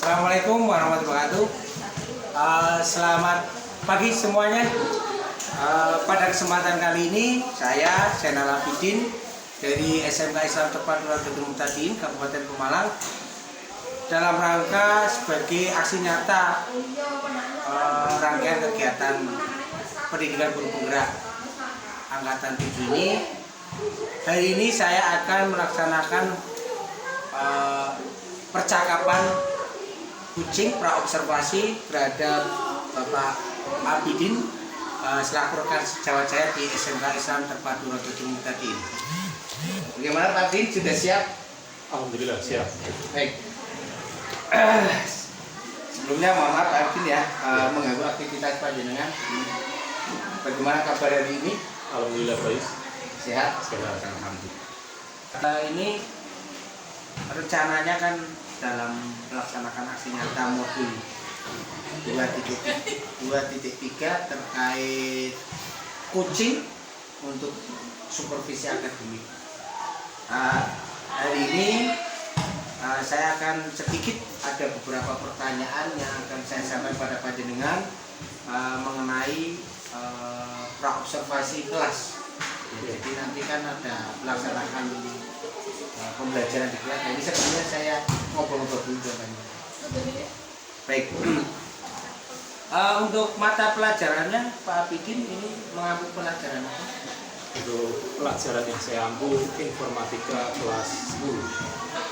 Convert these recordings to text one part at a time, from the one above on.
Assalamualaikum warahmatullahi wabarakatuh. Selamat pagi semuanya. Pada kesempatan kali ini saya Zainal Abidin dari SMK Islam Tepat Nurul Muhtadin Kabupaten Pemalang dalam rangka sebagai aksi nyata rangkaian kegiatan pendidikan guru penggerak angkatan 7 ini. Hari ini saya akan melaksanakan percakapan kucing praobservasi terhadap Bapak Abidin selaku rekan sejawat saya di SMK Islam Terpadu Nurul Muhtadin. Bagaimana Pak Abidin, sudah siap? Alhamdulillah siap. Baik. Sebelumnya mohon maaf Pak Abidin ya, mengganggu aktivitas panjenengan. Bagaimana kabar hari ini? Alhamdulillah baik. Sehat? Sehat. Alhamdulillah. Ini rencananya kan dalam melaksanakan aksi nyata modul 2.3 terkait coaching untuk supervisi akademik. Hari ini saya akan sedikit ada beberapa pertanyaan yang akan saya sampaikan pada panjenengan mengenai praobservasi kelas. Jadi nanti kan ada melaksanakan pembelajaran di kelas. Ini sebenarnya saya ngobrol-ngobrol dulu dengan baik. Untuk mata pelajarannya Pak Abidin ini mengambil pelajaran apa? Untuk pelajaran yang saya ambil informatika kelas 10.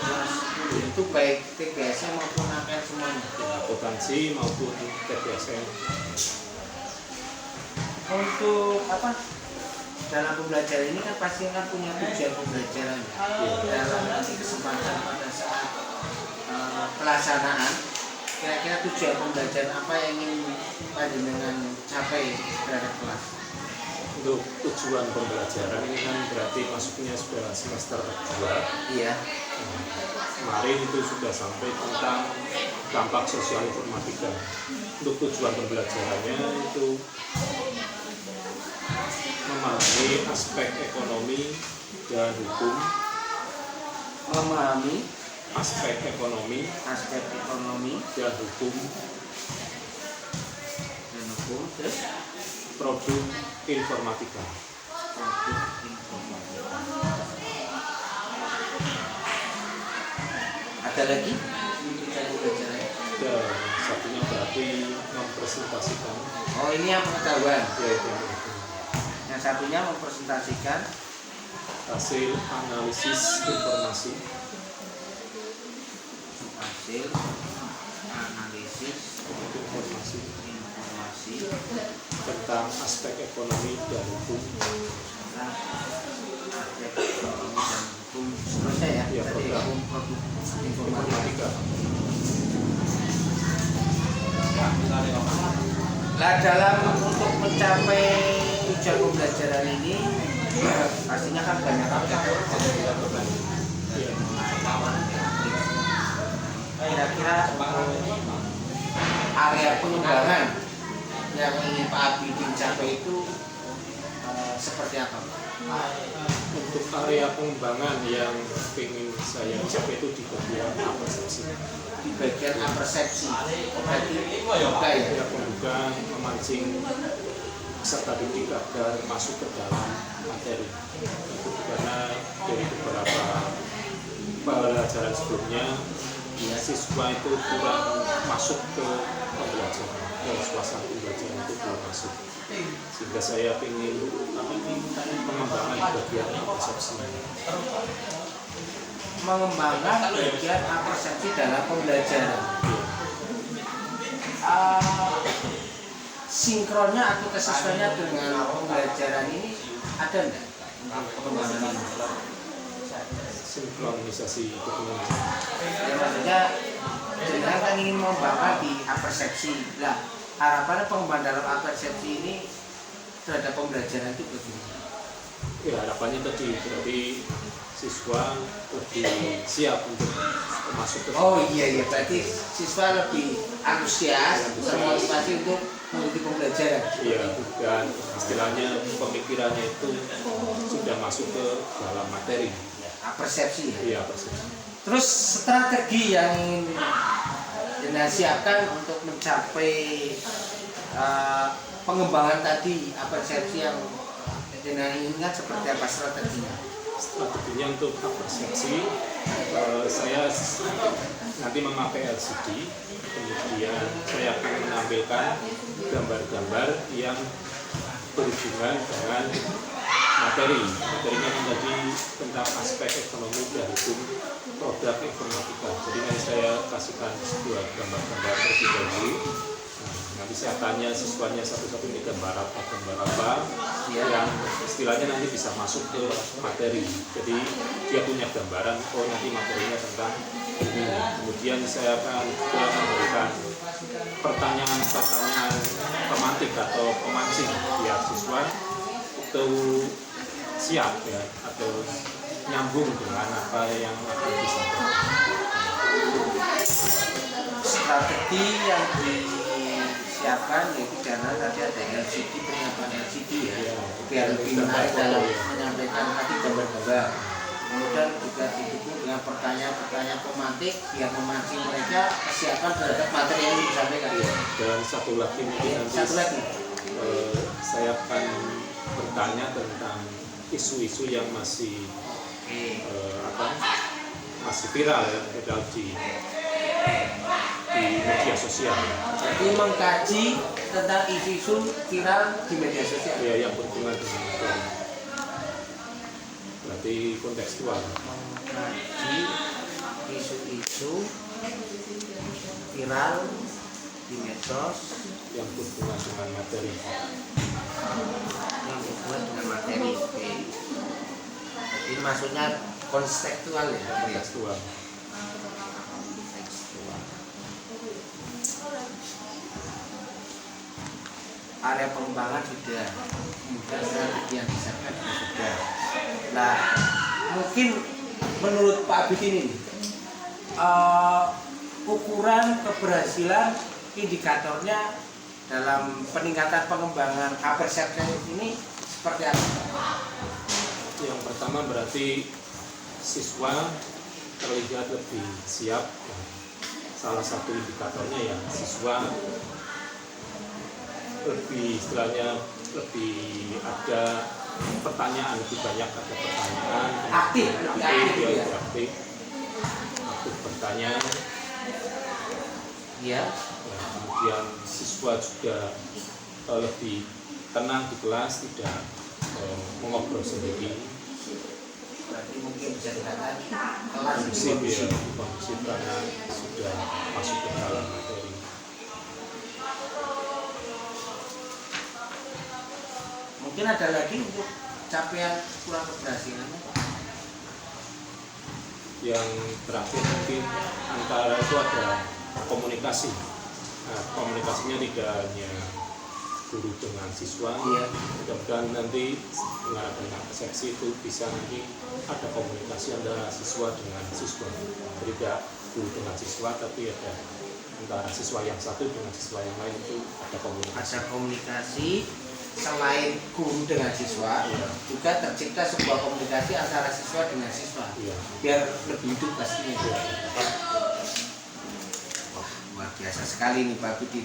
Kelas 10 itu baik TBSM maupun APN semuanya. Akuntansi maupun TBSM. Untuk apa? Dalam pembelajaran ini kan pasti kan punya tujuan pembelajaran. Dalam kesempatan pada saat pelaksanaan, kira-kira tujuan pembelajaran apa yang ingin panjenengan capai terhadap kelas? Untuk tujuan pembelajaran ini kan berarti masuknya sudah semester 2. Iya. Kemarin itu sudah sampai tentang dampak sosial informatika. Untuk tujuan pembelajarannya itu memahami aspek ekonomi dan hukum. Memahami aspek ekonomi dan hukum terus produk informatika. Ada lagi tujuan pembelajaran? Dan satunya berarti mempresentasikan. Oh, ini yang pengetahuan. Ya, itu. Yang satunya mempresentasikan Hasil analisis informasi. Hasil analisis Informasi informasi tentang aspek ekonomi dan hukum. tentang aspek ekonomi dan hukum seterusnya ya. Ya, Tadi produk produk informatika. Nah, dalam untuk mencapai tujuan pembelajaran ini pastinya kan banyak kira-kira area pengembangan yang ingin Pak Abidin capai itu seperti apa? Untuk area pengembangan yang ingin saya capai itu di bagian persepsi. Di bagian persepsi, berarti membuka ya? Ya, membuka, memancing peserta didik agar masuk ke dalam materi. Itu karena dari beberapa pelajaran sebelumnya, ya, siswa itu kurang masuk ke pembelajaran, ke suasana pembelajaran itu belum masuk. Sehingga saya ingin mengembangkan bagian persepsi. Mengembangkan bagian persepsi dalam pembelajaran. Sinkronnya atau kesesuaiannya dengan pembelajaran ini ada enggak? Pengembangan ini? Sinkronisasi dokumen. Ya, maksudnya jenengan kan ingin mengembangkan di persepsi. Lah, harapannya pengembangan dalam persepsi ini terhadap pembelajaran itu bagaimana? Ya, harapannya tadi berarti siswa lebih siap untuk masuk ke. Oh iya, berarti siswa lebih antusias, termotivasi untuk mengikuti pembelajaran. Iya, dan istilahnya pemikirannya itu sudah masuk ke dalam materi. Persepsi ya. Iya, persepsi. Terus strategi yang Nah, siapkan untuk mencapai pengembangan tadi persepsi yang jenengan inginkan seperti apa strateginya? Strateginya untuk persepsi, saya nanti memakai LCD, kemudian saya akan menampilkan gambar-gambar yang berhubungan dengan materi. Materinya menjadi tentang aspek ekonomi dan hukum produk informatika. Jadi nanti saya kasihkan sebuah gambar-gambar terlebih dahulu. Nanti saya tanya siswanya satu-satu ini gambar apa yang istilahnya nanti bisa masuk ke materi. Jadi dia punya gambaran, oh nanti materinya tentang ini. Kemudian saya akan juga memberikan pertanyaan-pertanyaan pemantik atau pemancing biar siswa itu siap ya, atau nyambung dengan apa yang akan disampaikan. Strategi yang disiapkan yaitu karena tadi ada LCD, penyiapan LCD ya, biar lebih menarik dalam menyampaikan tadi gambar-gambar. Kemudian juga didukung dengan pertanyaan-pertanyaan pemantik biar memancing mereka kesiapan terhadap materi yang disampaikan. Dan satu lagi mungkin nanti saya akan bertanya tentang isu-isu yang masih masih viral ya, viral di media sosial. Jadi mengkaji tentang isu-isu viral di media sosial. Ya, yang berhubungan dengan materi. Berarti kontekstual. Mengkaji isu-isu viral di medsos yang berhubungan dengan materi. Yang berhubungan dengan materi. Oke. Ini maksudnya kontekstual ya. Kontekstual. Area pengembangan sudah, kemudian strategi yang disiapkan sudah. Nah, mungkin menurut Pak Abid ini ukuran keberhasilan indikatornya dalam peningkatan pengembangan persepsi ini seperti apa? Yang pertama berarti siswa terlihat lebih siap. Salah satu indikatornya ya siswa lebih istilahnya lebih ada pertanyaan, lebih banyak ada pertanyaan, Aktif bertanya ya. Nah, kemudian siswa juga lebih tenang di kelas, tidak mengobrol sendiri. Berarti mungkin bisa dikatakan kelas kondusif ya, kondusif karena sudah masuk ke dalam materi. Mungkin ada lagi untuk capaian kurang keberhasilannya Pak? Yang terakhir mungkin antara itu ada komunikasi. Nah, komunikasinya tidak hanya guru dengan siswa, mudah-mudahan nanti dengan adanya persepsi itu bisa nanti ada komunikasi antara siswa dengan siswa. Jadi tidak guru dengan siswa, tapi ada antara siswa yang satu dengan siswa yang lain itu ada komunikasi. Ada komunikasi selain guru dengan siswa, juga tercipta sebuah komunikasi antara siswa dengan siswa, biar lebih hidup pastinya. Wah, luar biasa sekali nih Pak Bidin.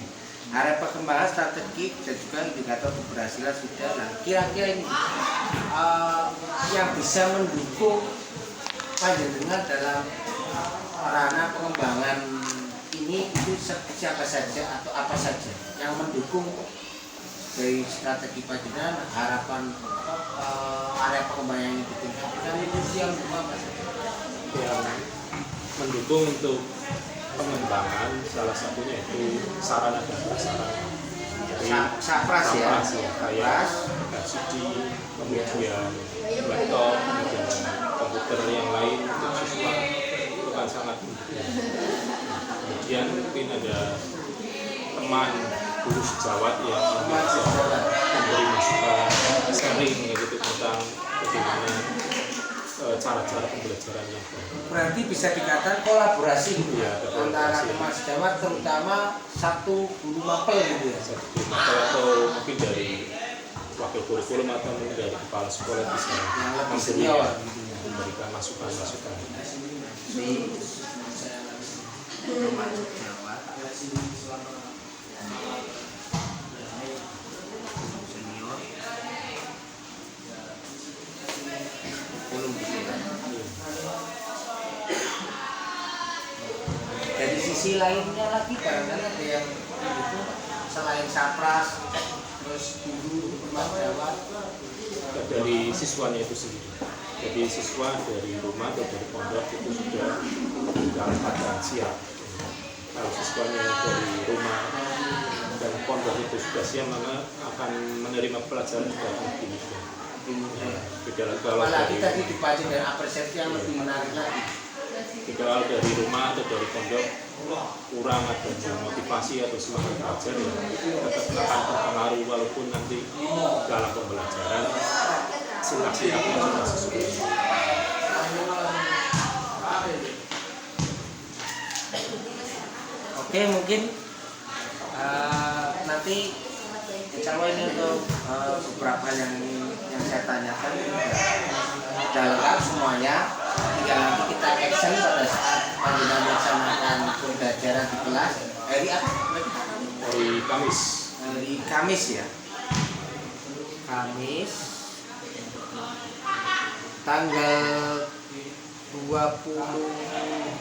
Area perkembangan strategi dan juga indikator keberhasilan sudah. Nah, kira-kira ini yang bisa mendukung panjenengan dalam ranah pengembangan ini itu siapa saja atau apa saja yang mendukung dari strategi panjenengan, harapan area pengembangan yang ditingkatkan itu yang apa saja? Yang mendukung untuk pengembangan salah satunya itu sarana dan prasarana. Jadi Sapras ya, kayak LCD, kemudian laptop, kemudian komputer yang lain untuk siswa itu kan sangat mendukung. Kemudian mungkin ada teman guru sejawat yang bisa memberi masukan, sharing gitu tentang bagaimana cara-cara pembelajaran yang baik. Berarti bisa dikatakan kolaborasi gitu ya, antara teman sejawat, terutama satu guru mapel gitu ya. Satu guru mapel atau mungkin dari wakil kurikulum atau mungkin dari kepala sekolah bisa yang lebih senior memberikan masukan-masukan. teman sejawat profesi lainnya lagi barangkali ada yang itu selain sapras, terus guru, perawat. Dari siswanya itu sendiri. Jadi siswa dari rumah atau dari pondok itu sudah dalam keadaan siap. Kalau siswanya dari rumah dan pondok itu sudah siap, maka akan menerima pelajaran secara begini. Kalau Apalagi dari, tadi dipancing dengan apresiasi yang lebih menarik lagi. kalau dari rumah atau dari pondok kurang adanya motivasi atau semangat belajar, ya tetap akan terpengaruh walaupun nanti dalam pembelajaran silap-silapnya sudah sesuai. Oke, mungkin nanti insya Allah ini untuk beberapa yang saya tanyakan sudah lengkap semuanya. Tinggal nanti kita action pada saat panjenengan melaksanakan pembelajaran di kelas hari apa? Dari Kamis. Hari Kamis ya. Kamis tanggal 24 ya?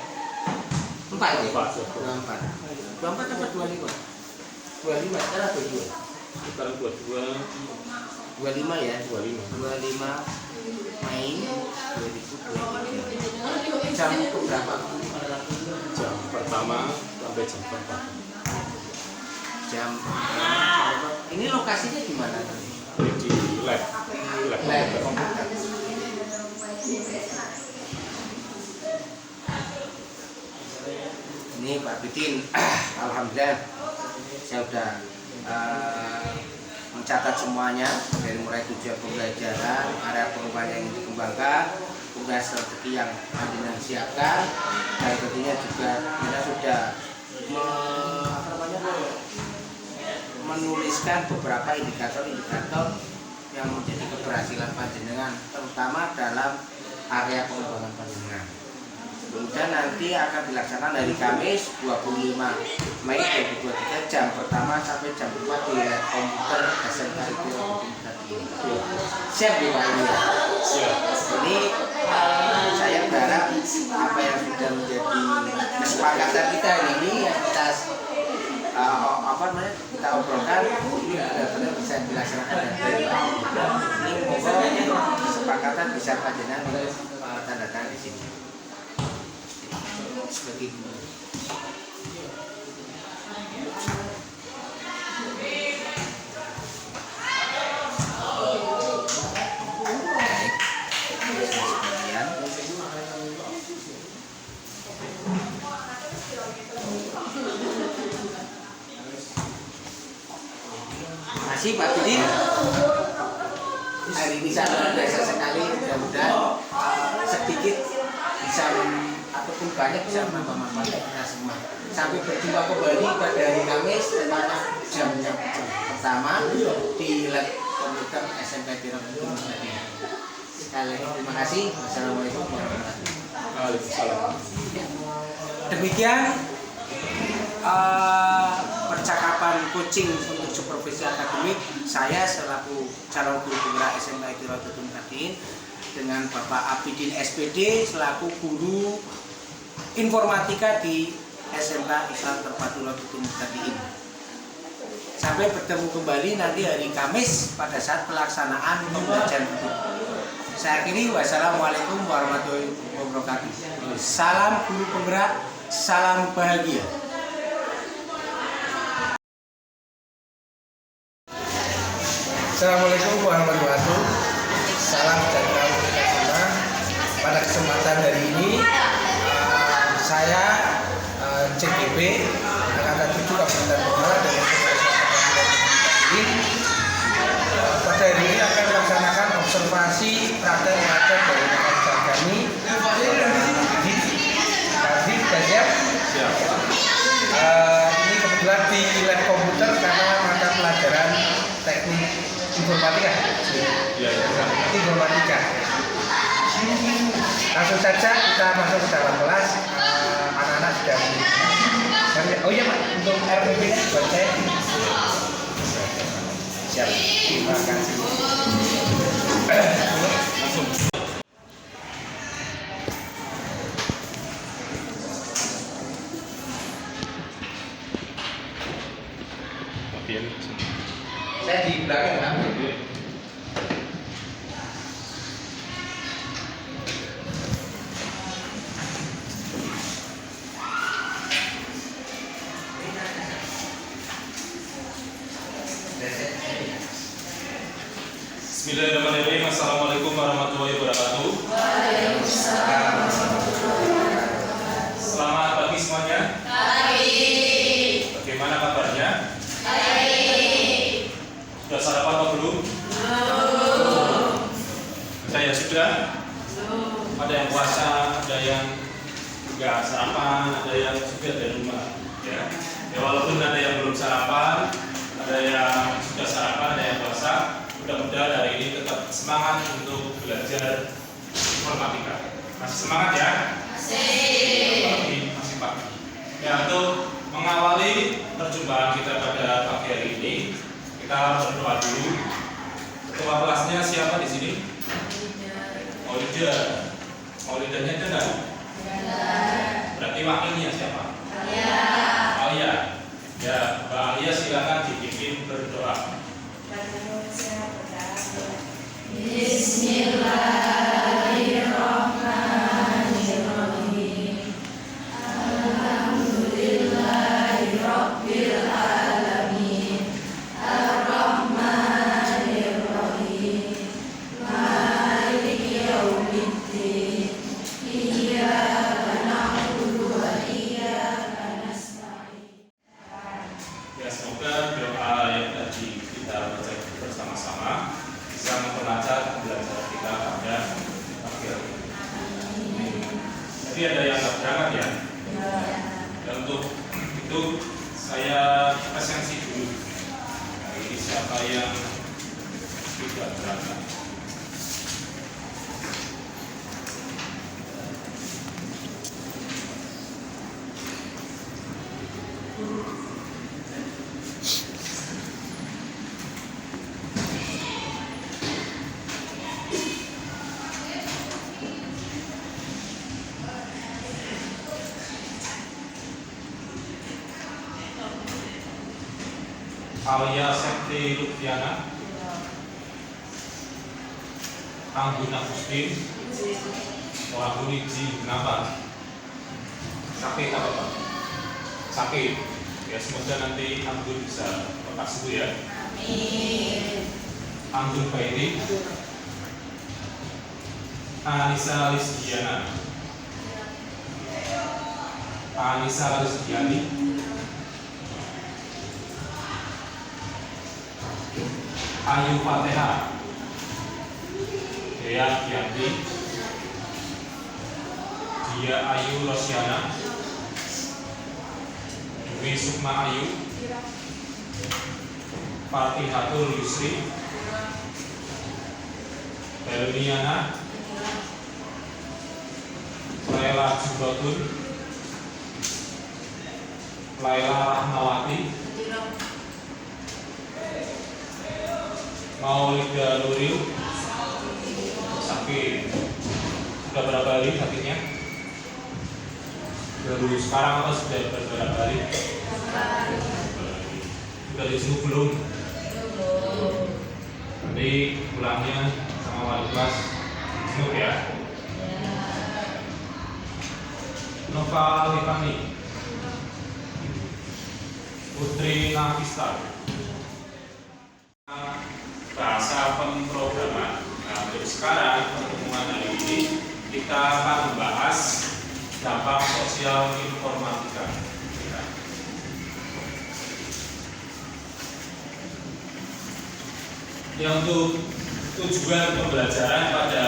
24 apa 25? 25 sekarang 22. Sekarang 22. 25 ya? 25. 25 Mei 2023. Jam berapa? Jam pertama sampai jam 4. Jam ini lokasinya di mana tadi? Di lab. Lab komputer. Ini Pak Bidin, alhamdulillah saya sudah mencatat semuanya dari mulai tujuan pembelajaran, area perubahan yang ingin dikembangkan, tugas strategi yang panjenengan siapkan, dan tentunya juga kita sudah menuliskan beberapa indikator-indikator yang menjadi keberhasilan panjenengan, terutama dalam area pengembangan panjenengan. Kemudian nanti akan dilaksanakan hari Kamis 25 Mei 2023 jam pertama sampai jam 4 di lab komputer SMK Itiro tadi. Siap di Pak ini ya? Siap. Ini saya berharap apa yang sudah menjadi kesepakatan kita ini yang kita kita obrolkan ini benar-benar bisa dilaksanakan dan baik. Ini moga kesepakatan bisa panjenengan tanda tangan di sini. Seperti itu. Masih Pak Bidin, hari ini sangat luar biasa sekali. Mudah-mudahan sedikit bisa ataupun banyak bisa menambah manfaat kita semua. Sampai berjumpa kembali pada hari Kamis tepatnya jam pertama di lab komputer SMK Itiro tadi. Sekali lagi terima kasih. Wassalamualaikum warahmatullahi wabarakatuh. Waalaikumsalam. Demikian percakapan coaching untuk supervisi akademik saya selaku calon guru penggerak SMK Itiro tadi dengan Bapak Abidin SPD selaku guru informatika di SMK Islam Terpadu Lotutum tadi ini. Sampai bertemu kembali nanti hari Kamis pada saat pelaksanaan pembelajaran hidup. Saya akhiri, wassalamualaikum warahmatullahi wabarakatuh. Salam guru penggerak, salam bahagia. Assalamualaikum warahmatullahi wabarakatuh. Salam sejahtera untuk kita semua. Pada kesempatan hari ini saya CGP Angkatan 7 Kabupaten Bogor dan pada hari ini akan melaksanakan observasi praktek dari rekan kami di Gajah. Ini kebetulan di lab komputer karena mata pelajaran teknik informatika. Informatika. Langsung saja kita masuk ke dalam kelas. Anak-anak sudah. Oh iya Pak, untuk RPP buat saya. Siap. Terima kasih. Langsung. Biar Saya di belakang kan. Bismillahirrahmanirrahim. Assalamualaikum warahmatullahi wabarakatuh. Selamat pagi semuanya. Bagaimana kabarnya? Sudah sarapan atau belum? Saya sudah. Ada yang puasa, ada yang juga sarapan, ada yang sudah dari rumah. Ya, walaupun ada yang belum sarapan, ada yang sudah sarapan, ada yang puasa. Mudah-mudahan hari ini tetap semangat untuk belajar informatika. Masih semangat ya? Masih pagi. Ya, untuk mengawali perjumpaan kita pada pagi hari ini, kita berdoa dulu. Ketua kelasnya siapa di sini? Maulida. Maulidanya ada nggak? Berarti wakilnya siapa? Alia. Ya, Mbak Alia silakan dipimpin berdoa. Bismillahirrahmanirrahim. Alhamdulillahirabbil alamin. Arrahmanirrahim. Maliki yaumiddin. Iyyaka na'budu wa iyyaka nasta'in. Ya, semoga doa yang tadi kita baca bersama-sama bisa memperlancar pembelajaran kita pada pagi hari ini. Jadi ada yang nggak berangkat ya? Dan untuk itu saya presensi dulu. Nah, ini siapa yang tidak berangkat? Alia Septi Lutfiana, Anggun Agustin, Anggun Iji, kenapa? Sakit apa Pak? Sakit. Ya, semoga nanti Anggun bisa lepas dulu ya. Anggun Baiti, Anissa Lisdiana, Anissa Lisdiani, Ayu Fatihah, Dea Gianti, Dia Ayu Rosiana, Dwi Sukma Ayu, Fatihatul Yusri, Helmiana, Laila Jubatun, Laila Rahmawati, Maulida Nuril, sakit. Sudah berapa hari sakitnya? Baru sekarang atau sudah berapa hari? Sudah disuruh belum? Nanti pulangnya sama wali kelas jenguk ya. Nova Livani, Putri Nafisa, bahasa pemrograman. Nah, untuk sekarang pertemuan hari ini kita akan membahas dampak sosial informatika. Yang untuk tujuan pembelajaran pada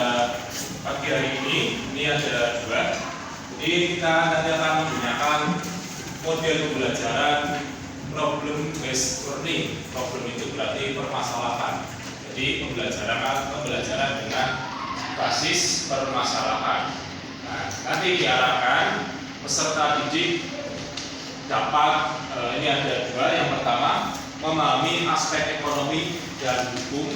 pagi hari ini ada dua. Jadi kita nanti akan menggunakan model pembelajaran problem based learning. Problem itu berarti permasalahan. Jadi pembelajaran dengan basis permasalahan. Nah, nanti diarahkan peserta didik dapat ini ada dua. Yang pertama, memahami aspek ekonomi dan hukum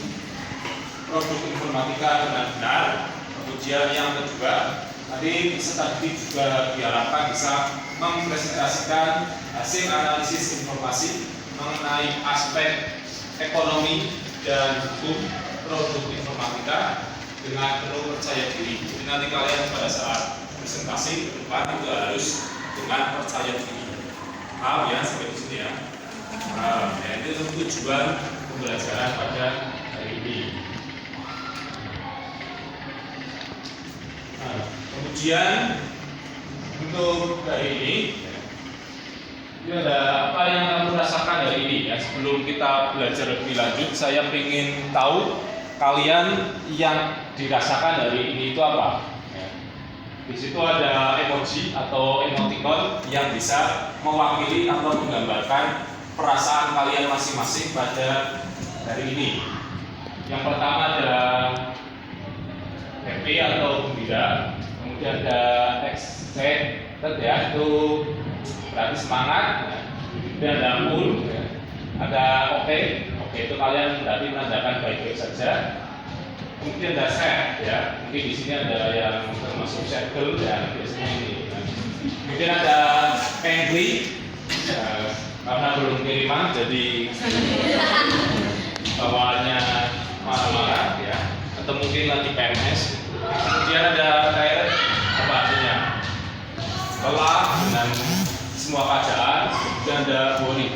produk informatika dengan benar. Kemudian yang kedua, Tadi peserta didik juga diharapkan bisa mempresentasikan hasil analisis informasi mengenai aspek ekonomi dan hukum produk informatika dengan penuh percaya diri. Jadi nanti kalian pada saat presentasi ke depan itu harus dengan percaya diri. Paham ya sampai di sini ya? Ya itu tujuan pembelajaran pada hari ini. Kemudian untuk hari ini ada apa yang kamu rasakan hari ini ya. Sebelum kita belajar lebih lanjut, saya ingin tahu kalian yang dirasakan hari ini itu apa. Ya. Di situ ada emoji atau emoticon yang bisa mewakili atau menggambarkan perasaan kalian masing-masing pada hari ini. Yang pertama ada happy atau gembira. Kemudian ada excited ya, itu berarti semangat. Kemudian ada cool, ya. Ada oke itu kalian berarti menandakan baik-baik saja. Kemudian ada sad ya, mungkin di sini ada yang termasuk circle ya, biasanya ini. Ya. Kemudian ada angry, ya, karena belum kiriman jadi bawaannya marah-marah ya, atau mungkin lagi PMS. Kemudian ada tired, apa artinya? Lelah dengan semua keadaan. Dan ada worry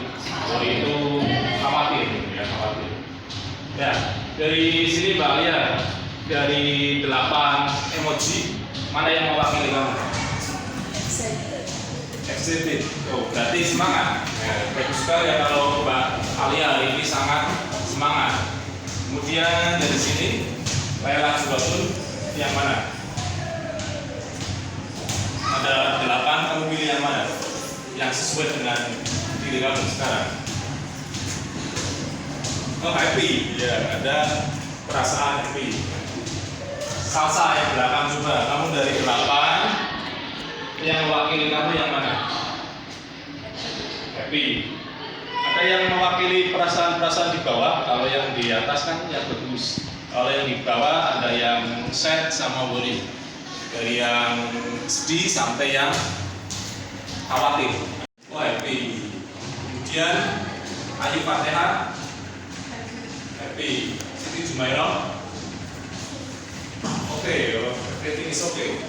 itu khawatir ya, khawatir. Ya, dari sini Mbak Alia, dari 8 emoji mana yang mewakili kamu? Excited. Oh, berarti semangat. Ya, bagus sekali ya kalau Mbak Alia hari ini sangat semangat. Kemudian dari sini Layla Jubatun yang mana? Ada 8, kamu pilih yang mana? Yang sesuai dengan diri kamu sekarang. Oh, happy. Ya, ada perasaan happy. Salsa yang belakang coba. Kamu dari 8, yang mewakili kamu yang mana? Happy. Ada yang mewakili perasaan-perasaan di bawah. Kalau yang di atas kan yang bagus. Kalau yang di bawah ada yang sad sama worry. Dari yang sedih sampai yang khawatir. Oh, happy. Kemudian Ayu Fatihah happy. Siti Jumairah oke, everything is okay.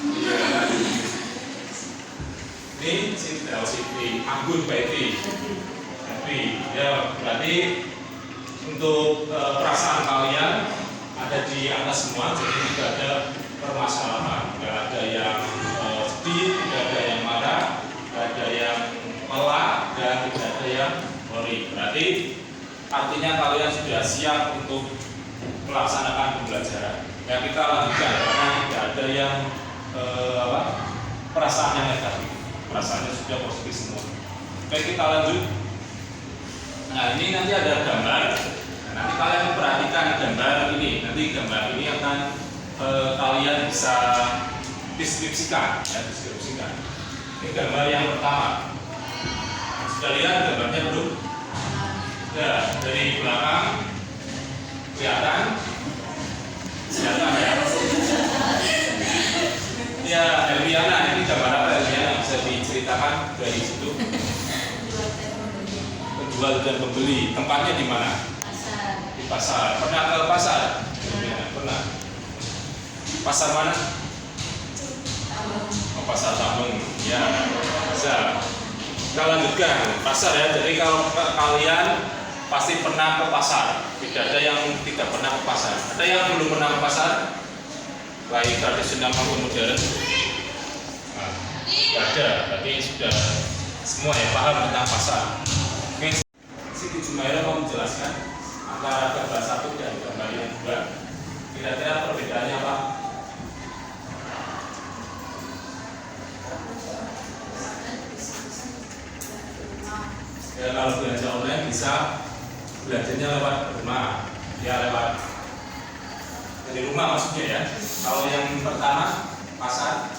Iya. Ini Siti Anggun Baiti happy. Ya, berarti untuk perasaan kalian ada di atas semua, jadi tidak ada permasalahan, tidak ada yang sedih, tidak ada yang marah, tidak ada yang lelah, dan tidak ada yang worry. Berarti artinya kalian sudah siap untuk melaksanakan pembelajaran. Ya, kita lanjutkan karena tidak ada yang perasaan yang negatif, perasaannya sudah positif semua. Oke, kita lanjut. Nah, ini nanti ada gambar. Nah, nanti kalian perhatikan gambar ini. Nanti gambar ini akan kalian bisa deskripsikan, ya, deskripsikan. Ini gambar yang pertama. Sudah lihat gambarnya belum? Ya, dari belakang kelihatan ya. Ya, Elviana, ini gambar apa Elviana? Bisa diceritakan dari situ? Penjual dan pembeli. Tempatnya di mana? Pasar. Di pasar. Pernah ke pasar? Ya, pernah. Pasar mana? Oh, pasar Tambun. Ya, bisa. Kita lanjutkan pasar ya. Jadi kalau kalian pasti pernah ke pasar. Tidak ada yang tidak pernah ke pasar. Ada yang belum pernah ke pasar? Baik tradisional maupun modern. Nah, tidak ada. Berarti sudah semua ya paham tentang pasar. Oke. Siti Jumairah mau menjelaskan antara gambar 1 dan gambar yang 2. Kira-kira perbedaannya apa? Ya, kalau belanja online bisa belajarnya lewat rumah, ya lewat dari rumah maksudnya ya. Kalau yang pertama pasar,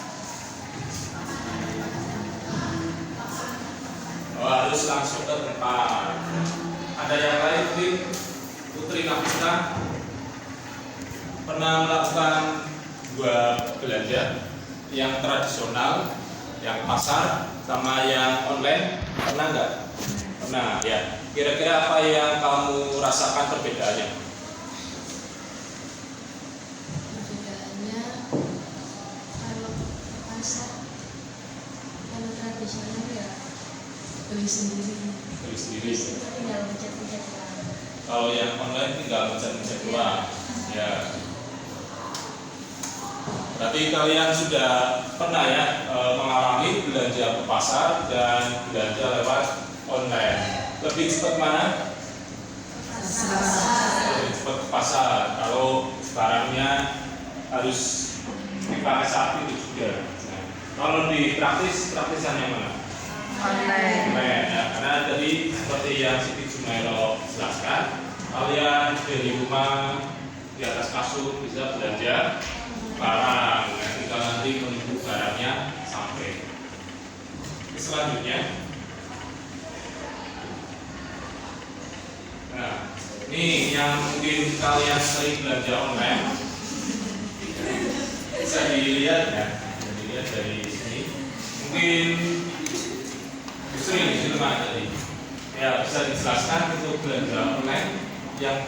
harus langsung ke tempat. Ada yang lain mungkin Putri Nafisa pernah melakukan belanja yang tradisional, yang pasar, sama yang online, pernah nggak? Pernah ya. Kira-kira apa yang kamu rasakan perbedaannya? Perbedaannya kalau pasar, kalau tradisional ya beli sendiri. Beli sendiri. Itu tinggal pencet-pencet doang. Kalau yang online tinggal mencet-mencet doang. Ya. Berarti kalian sudah pernah ya mengalami belanja ke pasar dan belanja lewat online. Lebih cepat mana? Lebih cepat ke pasar. Kalau barangnya harus dipakai saat itu juga. Nah, kalau di praktisan yang mana? Online. Ya, karena tadi seperti yang Siti Jumairo jelaskan, kalian dari rumah di atas kasur bisa belanja barang, tinggal nanti menunggu barangnya sampai. Selanjutnya, nah ini yang mungkin kalian sering belanja online, bisa dilihat ya, bisa dilihat dari sini. Mungkin sering di sini mana tadi? Ya bisa dijelaskan untuk belanja online yang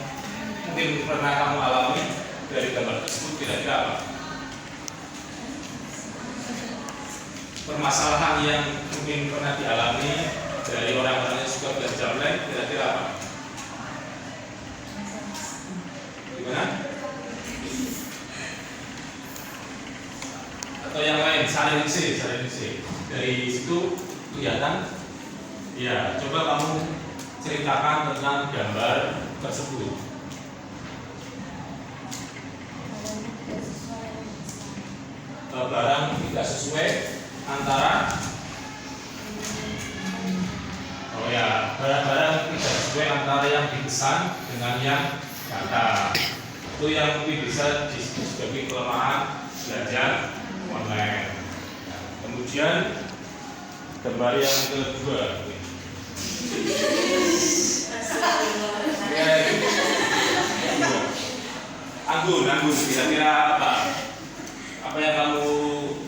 mungkin pernah kamu alami dari gambar tersebut kira-kira apa? Permasalahan yang mungkin pernah dialami dari orang-orang yang suka belanja online kira-kira apa? Gimana? Atau yang lain, saling isi. Dari situ kelihatan. Ya, coba kamu ceritakan tentang gambar tersebut. Barang tidak sesuai antara barang-barang tidak sesuai antara yang dipesan dengan yang nyata. Itu yang mungkin bisa disebut sebagai kelemahan belanja online. Kemudian gambar yang kedua, anggun kira-kira apa? Apa yang kamu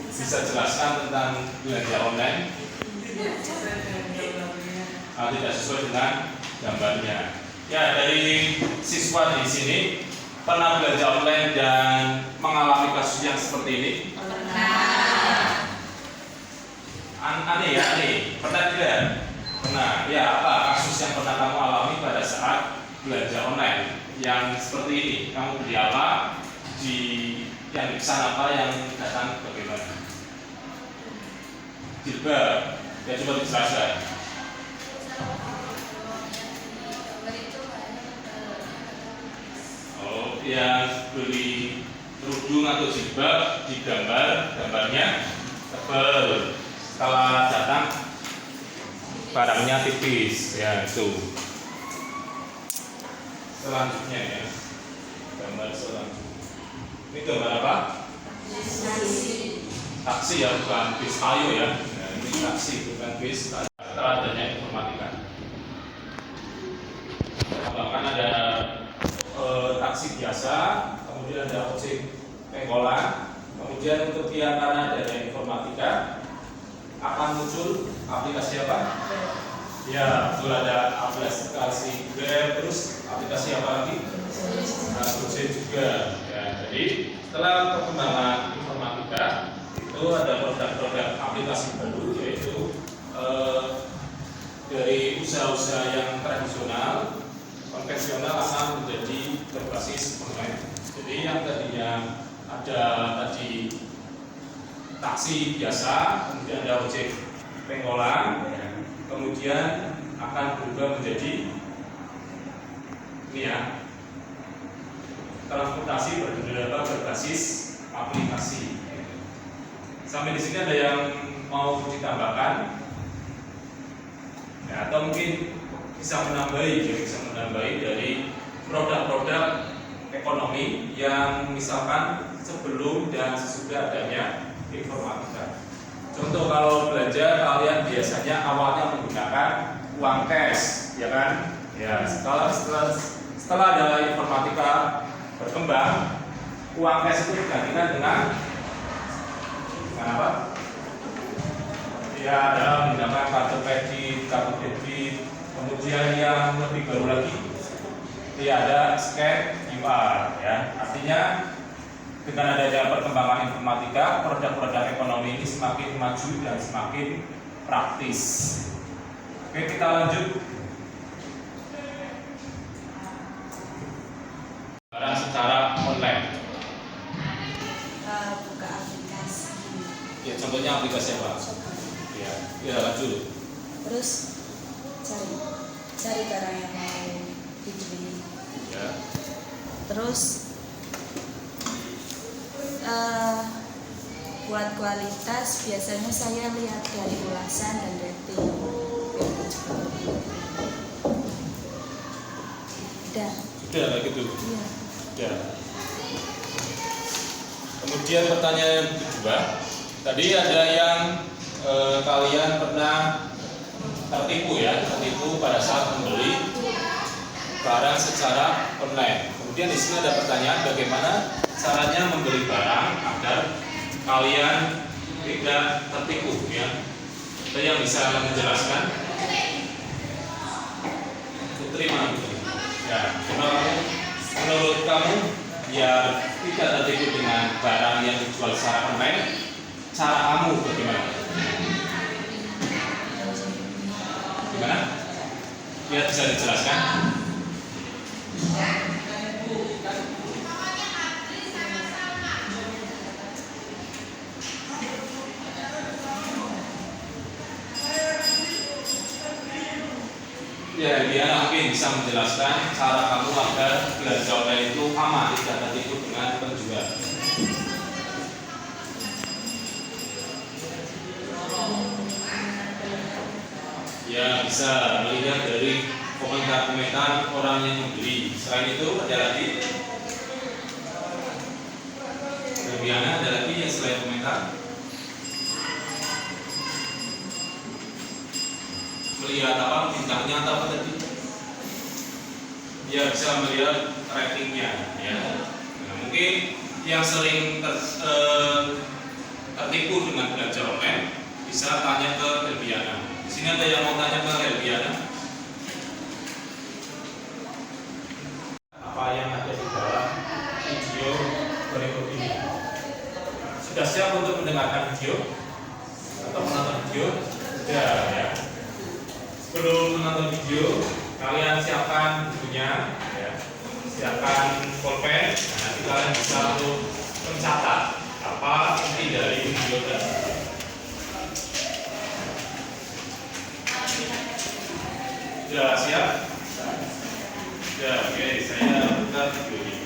bisa jelaskan tentang belanja online? Tidak sesuai dengan gambarnya. Ya, dari siswa di sini pernah belanja online dan mengalami kasus yang seperti ini? Pernah. Aneh. Pernah tidak? Pernah. Ya, apa kasus yang pernah kamu alami pada saat belanja online yang seperti ini? Kamu beli apa? Yang dipesan apa, yang datang bagaimana? Jilbab. Ya, coba dijelaskan. Oh, yang beli kerudung atau jilbab gambarnya tebal. Setelah datang barangnya tipis, ya itu. Selanjutnya ya, gambar selanjutnya. Ini gambar apa? Taksi ya, bukan bis ayo ya. Nah, ini taksi bukan bis. Setelah adanya informatika. Bahkan ada taksi biasa, kemudian ada ojek pengkolan, kemudian untuk yang karena ada informatika akan muncul aplikasi apa? Ya, betul, ada aplikasi Grab, terus aplikasi apa lagi? Gojek juga. Ya, jadi setelah perkembangan informatika itu ada produk-produk aplikasi baru, yaitu dari usaha-usaha yang tradisional, konvensional akan menjadi berbasis online. Jadi yang tadinya ada tadi taksi biasa, kemudian ada ojek pengkolan, kemudian akan berubah menjadi ini ya, transportasi berbasis aplikasi. Sampai di sini ada yang mau ditambahkan? Ya, atau mungkin bisa menambahi dari produk-produk ekonomi yang misalkan sebelum dan sesudah adanya informatika. Contoh kalau belanja kalian biasanya awalnya menggunakan uang cash, ya kan? Ya, setelah ada informatika berkembang, uang cash itu digantikan dengan Dengan apa? Ya, dalam menggunakan kartu kredit, kartu debit. Kemudian yang lebih baru lagi, ya ada scan QR ya. Artinya dengan adanya perkembangan informatika, produk-produk ekonomi ini semakin maju dan semakin praktis. Oke, kita lanjut. Barang secara online. Buka aplikasi. Ya, contohnya aplikasi apa? Ya lanjut. Terus cari barang yang mau dibeli. Ya. Terus buat kualitas biasanya saya lihat dari ulasan dan rating. Udah. Sudah kayak gitu. Iya. Ya. Kemudian pertanyaan yang kedua, tadi ada yang kalian pernah tertipu pada saat membeli barang secara online. Kemudian di sini ada pertanyaan bagaimana caranya membeli barang agar kalian tidak tertipu ya. Ada yang bisa menjelaskan? Putri mana? Ya, menurut kamu biar tidak tertipu dengan barang yang dijual secara online, cara kamu bagaimana? Gimana? Ya, bisa dijelaskan? Ya, dia mungkin bisa menjelaskan cara kamu agar belanja online itu aman, tidak tertipu dengan penjual. Ya, bisa melihat dari komentar-komentar orang yang membeli. Selain itu ada lagi Biana, ada lagi yang selain komentar? Melihat apa bintangnya atau apa tadi? Ya, bisa melihat ratingnya ya. Nah, mungkin yang sering tertipu dengan belanja online bisa tanya ke Delviana. Di sini ada yang mau tanya ke Delviana? Apa yang ada di dalam video berikut ini? Sudah siap untuk mendengarkan video atau menonton video? Sudah ya. Sebelum menonton video, kalian siapkan bukunya, ya. Siapkan pulpen. Nah, nanti kalian bisa untuk mencatat apa inti dari video tadi. Sudah siap? Ya, oke. Saya buka video ini.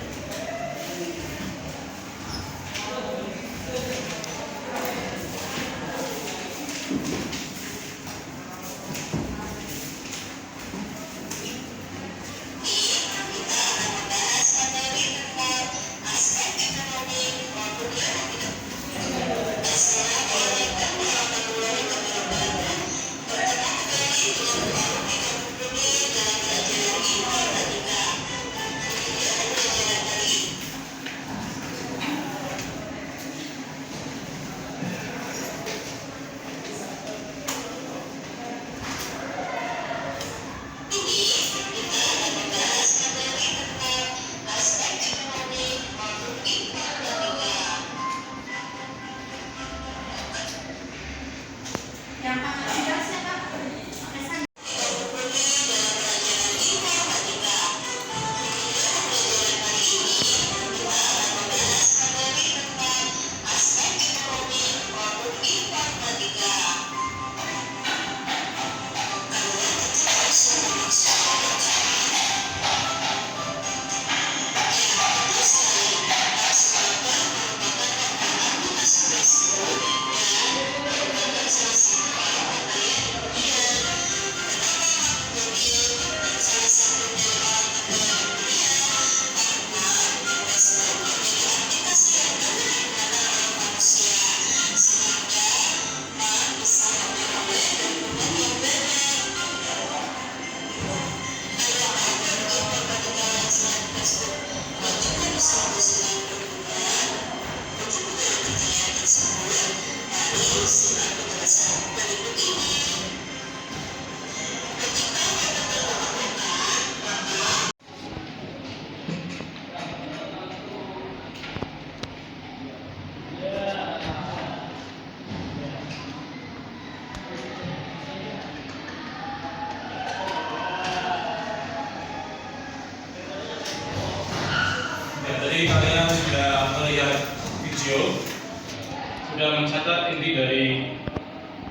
mencatat inti dari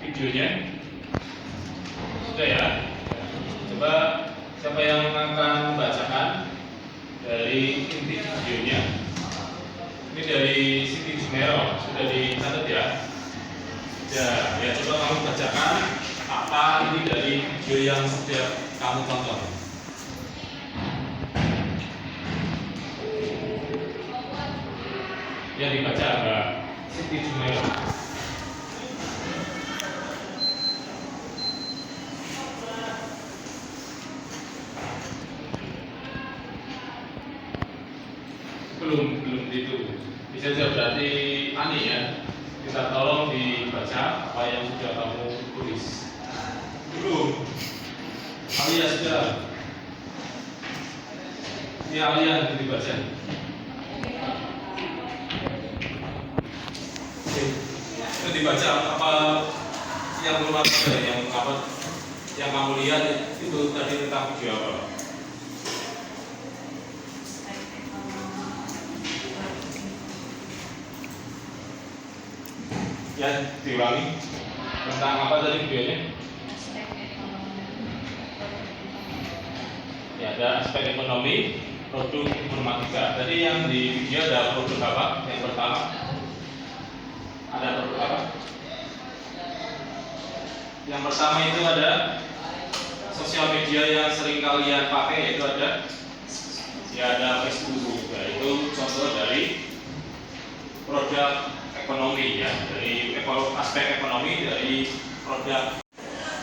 videonya? Sudah ya? Coba siapa yang akan membacakan dari inti videonya? Ini dari Siti Jumero, sudah dicatat ya? Ya, coba kamu bacakan apa ini dari video yang sudah kamu tonton. Ya, dibaca Mbak Siti Jumero. Belum itu. Bisa saja berarti Ani ya. Kita tolong dibaca apa yang sudah kamu tulis. Belum. Alia sudah. Ini Alia yang dibaca. Itu dibaca apa yang belum ada, yang kamu lihat itu tadi tentang video apa? Ya, diulangi tentang apa tadi videonya? Ya, ada aspek ekonomi, produk informatika. Tadi yang di video ada produk apa? Yang pertama ada produk apa? Yang pertama itu ada sosial media yang sering kalian pakai, yaitu ada Facebook. Ya, itu contoh dari produk ekonomi ya, dari aspek ekonomi dari produk.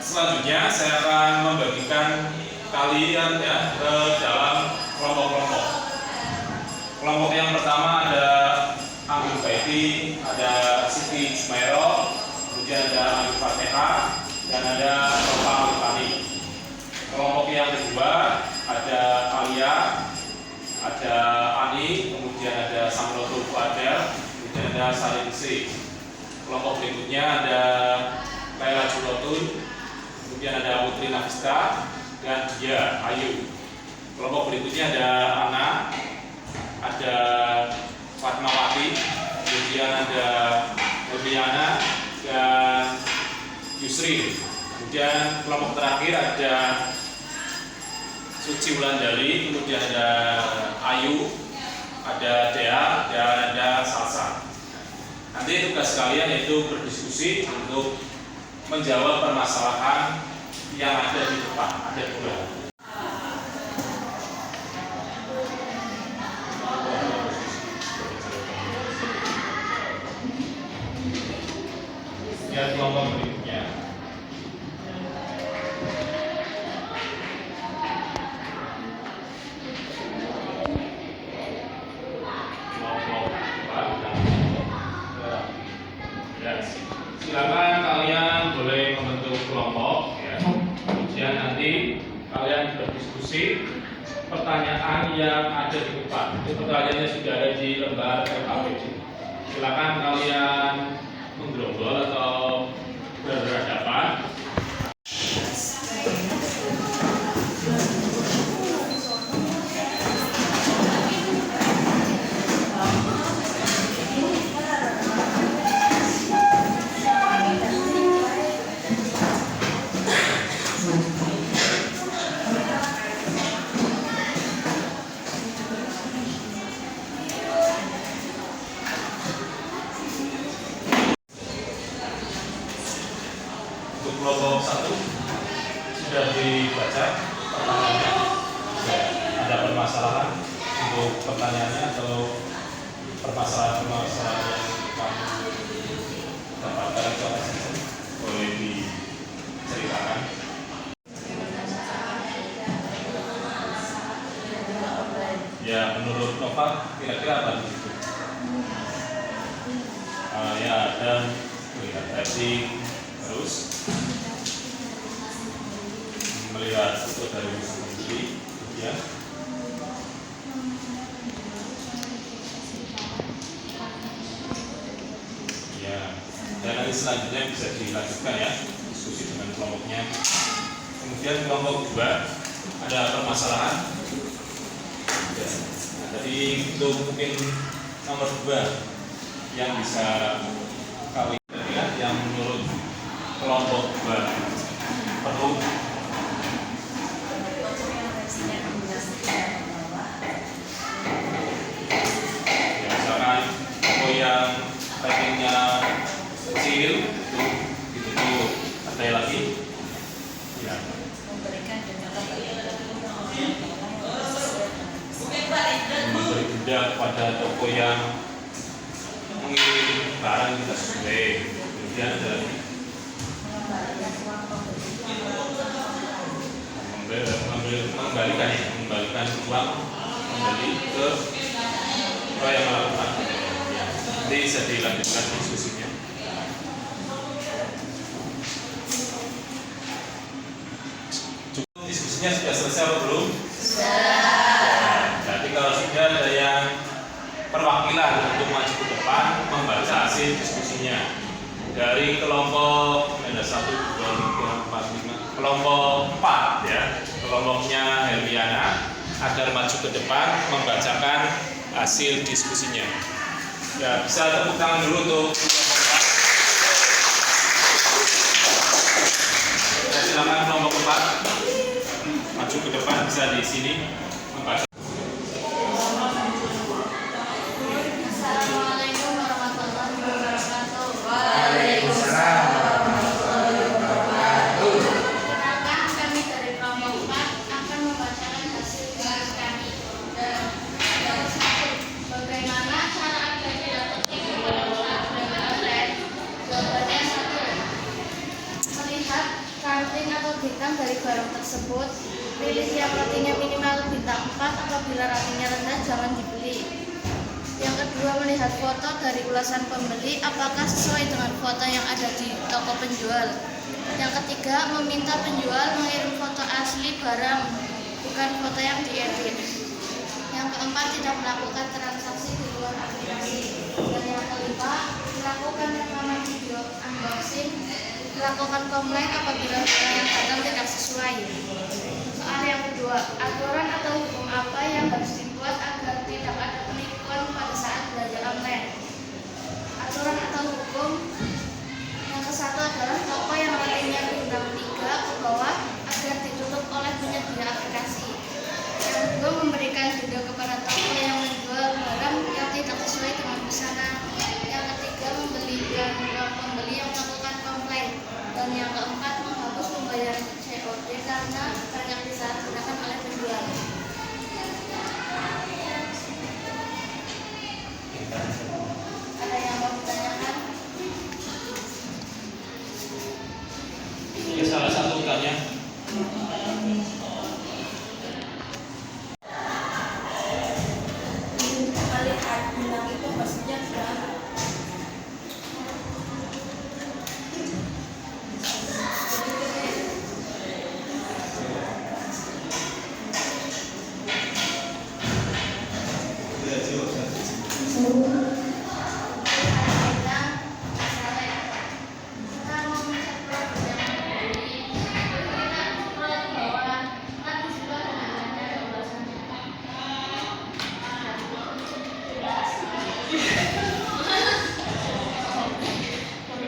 Selanjutnya saya akan membagikan kalian ya ke dalam kelompok-kelompok. Kelompok yang pertama ada Anggun Baiti, ada Siti Jumero, kemudian ada Ayu Fatihah, dan ada Bapak Alifani. Kelompok yang kedua ada Alia, ada Ani, kemudian ada Samrotul Fadel, kemudian ada Salim C. Kelompok berikutnya ada Laila Julotun, kemudian ada Putri Nafista, dan dia Ayu. Kelompok berikutnya ada Ana, ada Fatmawati, kemudian ada Rubiana, dan Yusri. Kemudian kelompok terakhir ada Suci Wulandari, kemudian ada Ayu, ada Dea, dan ada Salsa. Nanti tugas kalian yaitu berdiskusi untuk menjawab permasalahan yang ada di depan. Ada dua. Ya, kelompok berikutnya. Silakan kalian boleh membentuk kelompok ya. Kemudian nanti kalian berdiskusi pertanyaan yang ada di depan. Itu pertanyaannya sudah ada di lembar LKPD. Silakan kalian menggerombol atau berhadapan. Kelompok 1 sudah dibaca pertanyaannya. Ada permasalahan untuk pertanyaannya atau permasalahan yang kamu dapatkan itu apa saja? Boleh diceritakan. Ya, menurut Nova kira-kira apa itu? Ya, dan melihat testing terus melihat foto dari sendiri ya. Ya, dan nanti selanjutnya bisa dilanjutkan ya diskusi dengan kelompoknya. Kemudian kelompok 2 ada permasalahan ya. Jadi itu mungkin nomor 2 yang bisa kalian Anda kepada toko yang mengirim barang kita sesuai. Kemudian dari mengembalikan uang kembali ke orang yang melakukan. Ya, nanti bisa dilanjutkan diskusinya. Cukup diskusinya sudah selesai atau belum? Jadi kalau sudah ada yang perwakilan untuk maju ke depan membaca hasil diskusinya dari kelompok ada 1, 2, 3, 4, 5 kelompok 4 ya, kelompoknya Hermiana agar maju ke depan membacakan hasil diskusinya. Ya, bisa tepuk tangan dulu untuk kelompok 4. Ya, silakan kelompok 4 maju ke depan, bisa di sini membaca. Assalamualaikum warahmatullahi wabarakatuh. Waalaikumsalam warahmatullahi wabarakatuh. Perkenalkan, kami dari kelompok 4 akan membacakan hasil tugas kami. Yang satu, bagaimana cara agar tidak tertipu saat belajar online? Jawabannya 1. Melihat rating atau bintang dari barang tersebut, pilih yang ratingnya minimal bintang 4. Apabila ratingnya rendah, jangan dibeli. Yang kedua, melihat foto dari ulasan pembeli apakah sesuai dengan foto yang ada di toko penjual. Yang ketiga, meminta penjual mengirim foto asli barang, bukan foto yang diedit. Yang keempat, tidak melakukan transaksi di luar aplikasi. Dan yang kelima, melakukan rekaman video unboxing, melakukan komplain apabila barang yang datang tidak sesuai. Soal yang kedua, aturan atau hukum apa yang harus dibuat agar tidak ada penipuan pada saat belanja online? Aturan atau hukum yang ke-1 adalah toko yang ratingnya bintang 3 ke bawah agar ditutup oleh penyedia aplikasi. Yang kedua, memberikan denda kepada toko yang menjual barang yang tidak sesuai dengan pesanan. Yang ketiga, membelikan uang pembeli yang melakukan komplain. Dan yang keempat, menghapus pembayaran COD karena banyak disalahgunakan oleh penjual. Ada yang mau ditanyakan? Ini salah satu tanya. Melihat bintang itu maksudnya gimana?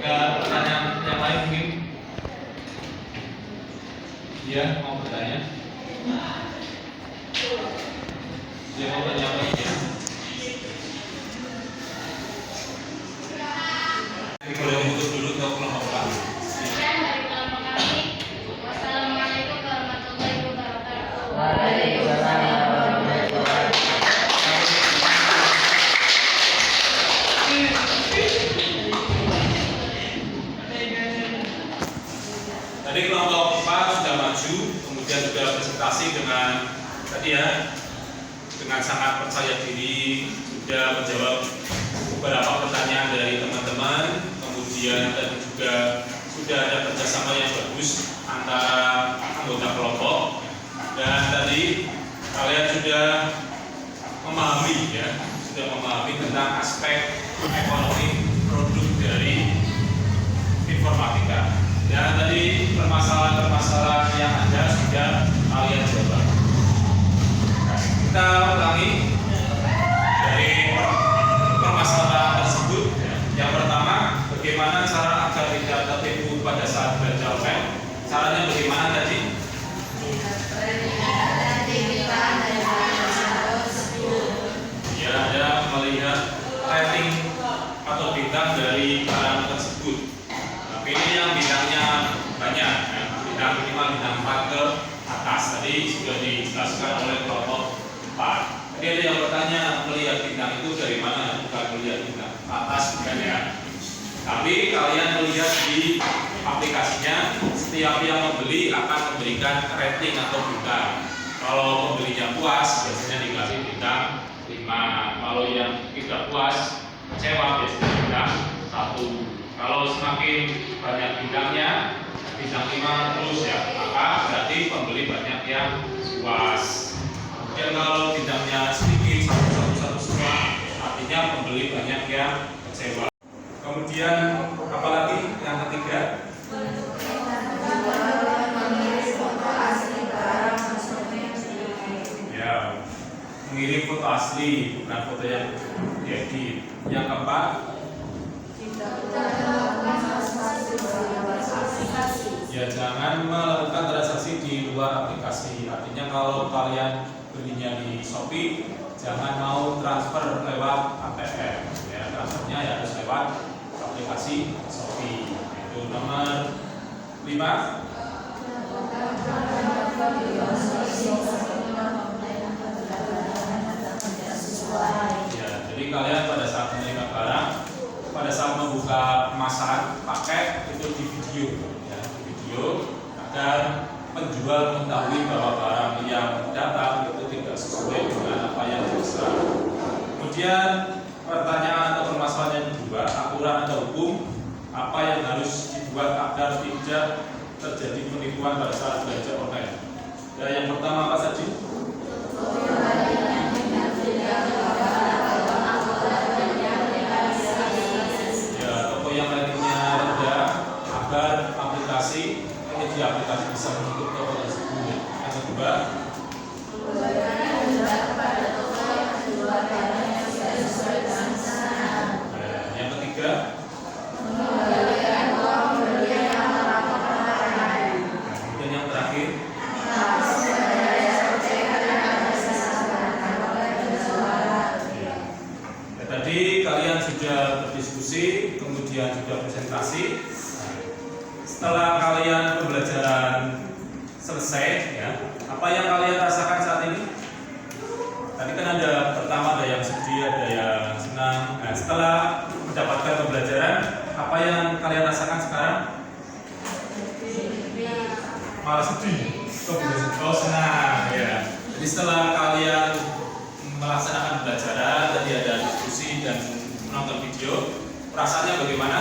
Ada pertanyaan yang lain mungkin? Dia mau bertanya? Dia mau bertanya apa ini? Jadi kalau yang putus dulu ke kelompok apa? Sekian dari kelompok kami. Wassalamualaikum warahmatullahi wabarakatuh. Waalaikumsalam warahmatullahi wabarakatuh. Tadi kelompok 4 sudah maju, kemudian sudah presentasi dengan tadi ya, dengan sangat percaya diri, sudah menjawab beberapa pertanyaan dari teman-teman, kemudian tadi juga sudah ada kerjasama yang bagus antara anggota kelompok, dan tadi kalian sudah memahami ya, sudah memahami tentang aspek ekonomi produk dari informatika. Dan tadi permasalahan-permasalahan yang ada sudah kalian jawab. Kita ulangi dari permasalahan tersebut. Yang pertama, bagaimana cara agar tidak tertipu pada saat belanja online? Caranya bagaimana tadi? Ya, ada melihat rating atau bintang dari barang tersebut. Pilih yang bintangnya banyak, ya. Bintang minimal bintang 4 ke atas. Tadi sudah dijelaskan oleh kelompok 4. Tadi ada yang bertanya melihat kan ya. Tapi kalian melihat di aplikasinya, setiap yang membeli akan memberikan rating atau bintang. Kalau pembelinya puas, biasanya dikasih bintang 5. Kalau yang tidak puas, kecewa, biasanya bintang 1. Kalau semakin banyak bintangnya, bintang 5 terus ya, maka berarti pembeli banyak yang puas. Kemudian kalau bintangnya sedikit, 1 semua, artinya pembeli banyak yang kecewa. Kemudian apalagi yang ketiga? Ya, mengirim foto asli, bukan foto yang diedit. Yang keempat? Ya, jangan melakukan transaksi di luar aplikasi. Artinya kalau kalian belinya di Shopee, jangan mau transfer lewat ATM. Ya, transfernya ya harus lewat aplikasi Shopee. Itu nomor 5. Ya, jadi kalian pada saat menerima barang, pada saat membuka kemasan paket itu di video, ya, di video agar penjual mengetahui bahwa barang yang datang itu tidak sesuai dengan apa yang dipesan. Kemudian pertanyaan atau permasalahan yang kedua, aturan atau hukum apa yang harus dibuat agar tidak terjadi penipuan pada saat belanja online. Ya, yang pertama apa saja? Ya, toko yang ratingnya rendah agar aplikasi penyedia aplikasi bisa menutup toko tersebut. Yang kedua, yang ketiga, dan yang terakhir, ya, tadi kalian sudah berdiskusi, kemudian sudah presentasi. Setelah kalian pembelajaran selesai, ya, apa yang kalian rasakan saat ini? Tadi kan ada pertama ada yang sedih, ada yang senang. Nah, setelah mendapatkan pembelajaran, apa yang kalian rasakan sekarang? Malah sedih. Oh, senang, ya. Jadi setelah kalian melaksanakan pembelajaran, tadi ada diskusi dan menonton video, perasaannya bagaimana?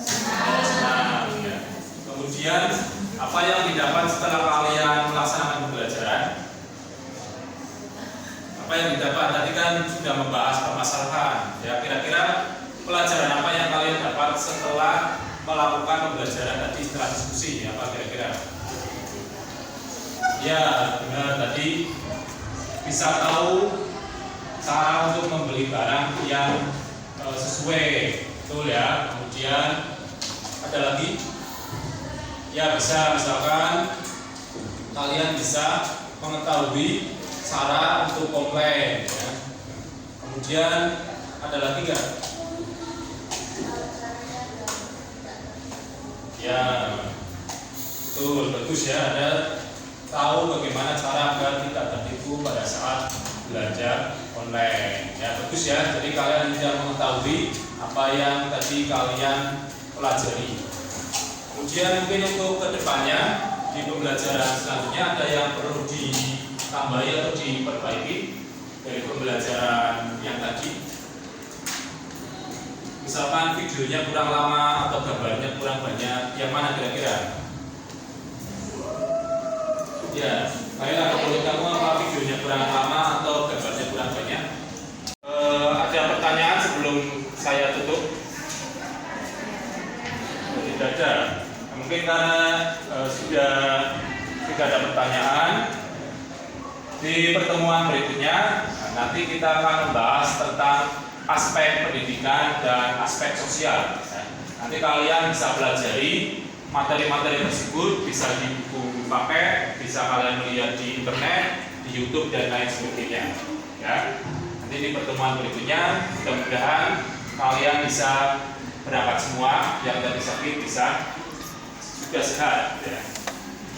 Senang, ya. Kemudian apa yang didapat setelah kalian melaksanakan pembelajaran? Apa yang didapat? Tadi kan sudah membahas permasalahan. Ya, kira-kira pelajaran apa yang kalian dapat setelah melakukan pembelajaran tadi setelah diskusi? Apa kira-kira? Ya, benar, tadi bisa tahu cara untuk membeli barang yang sesuai, betul ya. Kemudian ada lagi? Ya, bisa misalkan kalian bisa mengetahui cara untuk komplain, ya. Kemudian ada lagi nggak? Ya, betul, bagus ya. Ada tahu bagaimana cara agar tidak tertipu pada saat belanja online. Ya, bagus ya. Jadi kalian bisa mengetahui apa yang tadi kalian pelajari. Kemudian mungkin untuk kedepannya di pembelajaran selanjutnya ada yang perlu ditambahi atau diperbaiki dari pembelajaran yang tadi. Misalkan videonya kurang lama atau gambarnya kurang banyak, yang mana kira-kira? Ya, kalian ada perlu kamu apa videonya kurang lama atau gambarnya kurang banyak? Ada pertanyaan sebelum saya tutup? Tidak ada. Mungkin karena sudah tidak ada pertanyaan, di pertemuan berikutnya nanti kita akan membahas tentang aspek pendidikan dan aspek sosial. Nanti kalian bisa pelajari materi-materi tersebut, bisa di buku paket, bisa kalian melihat di internet, di YouTube dan lain sebagainya. Ya, nanti di pertemuan berikutnya mudah-mudahan kalian bisa berangkat semua, yang tadi sakit bisa sudah sehat. Ya.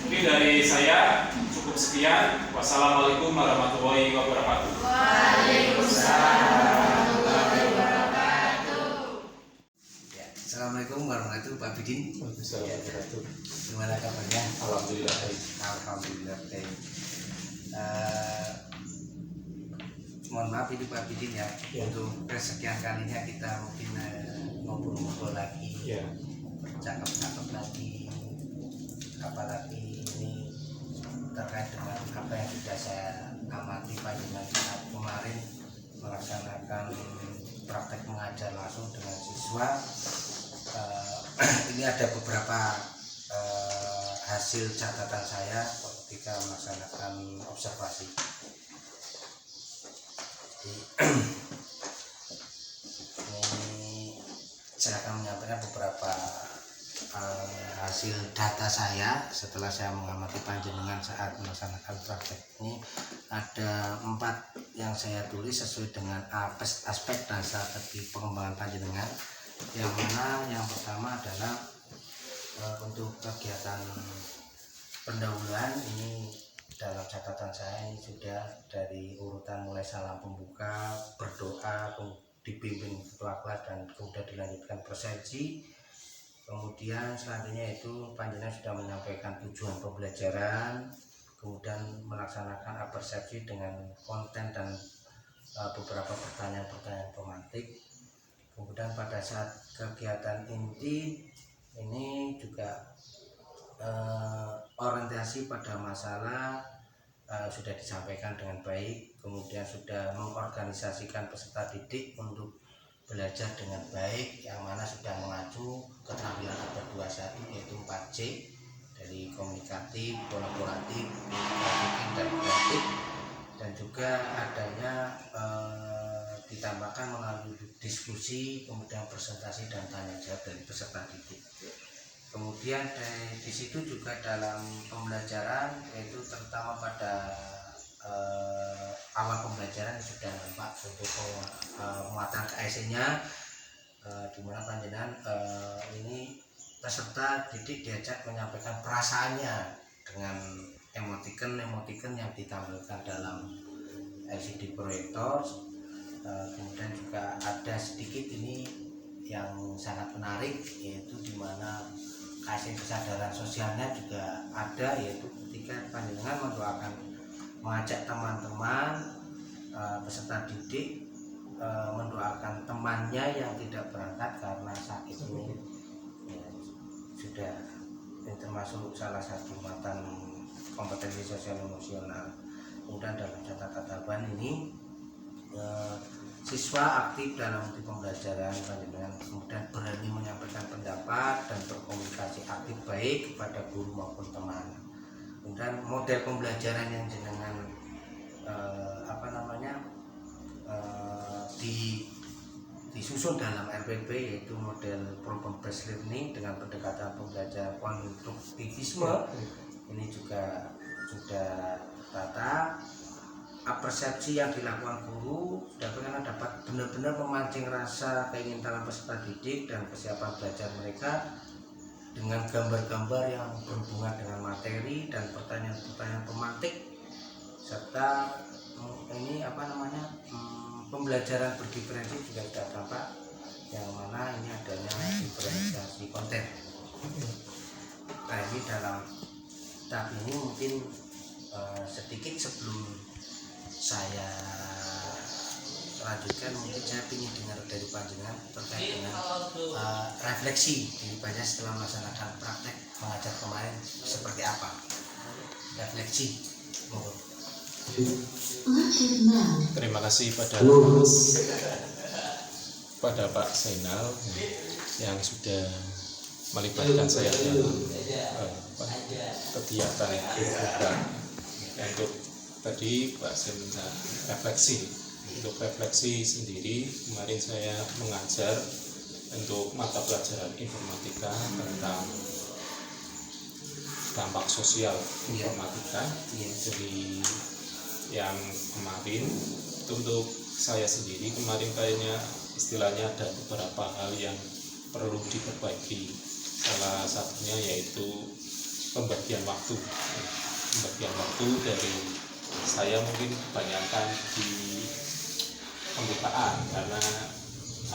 Mungkin dari saya cukup sekian. Wassalamualaikum warahmatullahi wabarakatuh. Waalaikumsalam warahmatullahi wabarakatuh. Assalamualaikum warahmatullahi wabarakatuh, Pak Bidin. Waalaikumsalam. Gimana kabarnya? Alhamdulillah baik. Alhamdulillah baik. Mohon maaf ini Pak Bidin ya, untuk kesekian kalinya kita mungkin ngobrol-ngobrol lagi, cakap-cakap lagi, apalagi ini terkait dengan apa yang sudah saya amati panjenengan saat kemarin melaksanakan praktek mengajar langsung dengan siswa. Ini ada beberapa hasil catatan saya ketika melaksanakan observasi. Ini saya akan menyampaikan beberapa hasil data saya setelah saya mengamati panjenengan saat melaksanakan praktek ini. Ada 4 yang saya tulis sesuai dengan aspek dan strategi pengembangan panjenengan, yang mana yang pertama adalah untuk kegiatan pendahuluan. Ini dalam catatan saya ini sudah dari urutan mulai salam pembuka, berdoa, dipimpin ketua kelas, dan kemudian dilanjutkan persepsi. Kemudian selanjutnya itu panjenengan sudah menyampaikan tujuan pembelajaran, kemudian melaksanakan persepsi dengan konten dan beberapa pertanyaan-pertanyaan pemantik. Kemudian pada saat kegiatan inti ini juga orientasi pada masalah sudah disampaikan dengan baik, kemudian sudah mengorganisasikan peserta didik untuk belajar dengan baik, yang mana sudah mengacu keterampilan abad 21 yaitu 4C, dari komunikatif, kolaboratif, kritik, dan kreatif, dan juga adanya ditambahkan melalui diskusi, kemudian presentasi dan tanya jawab dari peserta didik. Kemudian di situ juga dalam pembelajaran, yaitu terutama pada awal pembelajaran sudah nampak untuk penguatan KSE-nya, di mana panjenengan ini peserta didik diajak menyampaikan perasaannya dengan emoticon yang ditampilkan dalam LCD proyektor. Kemudian juga ada sedikit ini yang sangat menarik, yaitu di mana kasih kesadaran sosialnya juga ada, yaitu ketika panjenengan mendoakan, mengajak teman-teman peserta didik mendoakan temannya yang tidak berangkat karena sakit ini, ya, sudah ini termasuk salah satu matan kompetensi sosial emosional. Kemudian dalam catatan tambahan ini siswa aktif dalam pembelajaran panjenengan, kemudian berani menyampaikan pendapat dan berkomunikasi aktif baik kepada guru maupun teman. Kemudian model pembelajaran yang jenengan disusun dalam RPP, yaitu model problem based learning dengan pendekatan pembelajaran konstruktivisme. Ini juga sudah tertata. Persepsi yang dilakukan guru sudah dapat benar-benar memancing rasa keinginan peserta didik dan kesiapan belajar mereka dengan gambar-gambar yang berhubungan dengan materi dan pertanyaan-pertanyaan pemantik, serta ini pembelajaran berdiferensi juga sudah tampak, yang mana ini adanya diferensiasi konten. Nah, ini dalam tahap ini mungkin sedikit sebelum saya lanjutkan, mungkin saya ingin dengar dari panjenengan terkait dengan refleksi diri panjenengan setelah melaksanakan praktek mengajar kemarin seperti apa. Refleksi. Terima kasih pada Pak Zainal yang sudah melibatkan saya dalam kegiatan program. Untuk tadi Pak Zainal untuk refleksi sendiri, kemarin saya mengajar untuk mata pelajaran informatika tentang dampak sosial informatika. Jadi yang kemarin itu untuk saya sendiri kemarin kayaknya istilahnya ada beberapa hal yang perlu diperbaiki. Salah satunya yaitu pembagian waktu dari saya mungkin kebanyakan di pembukaan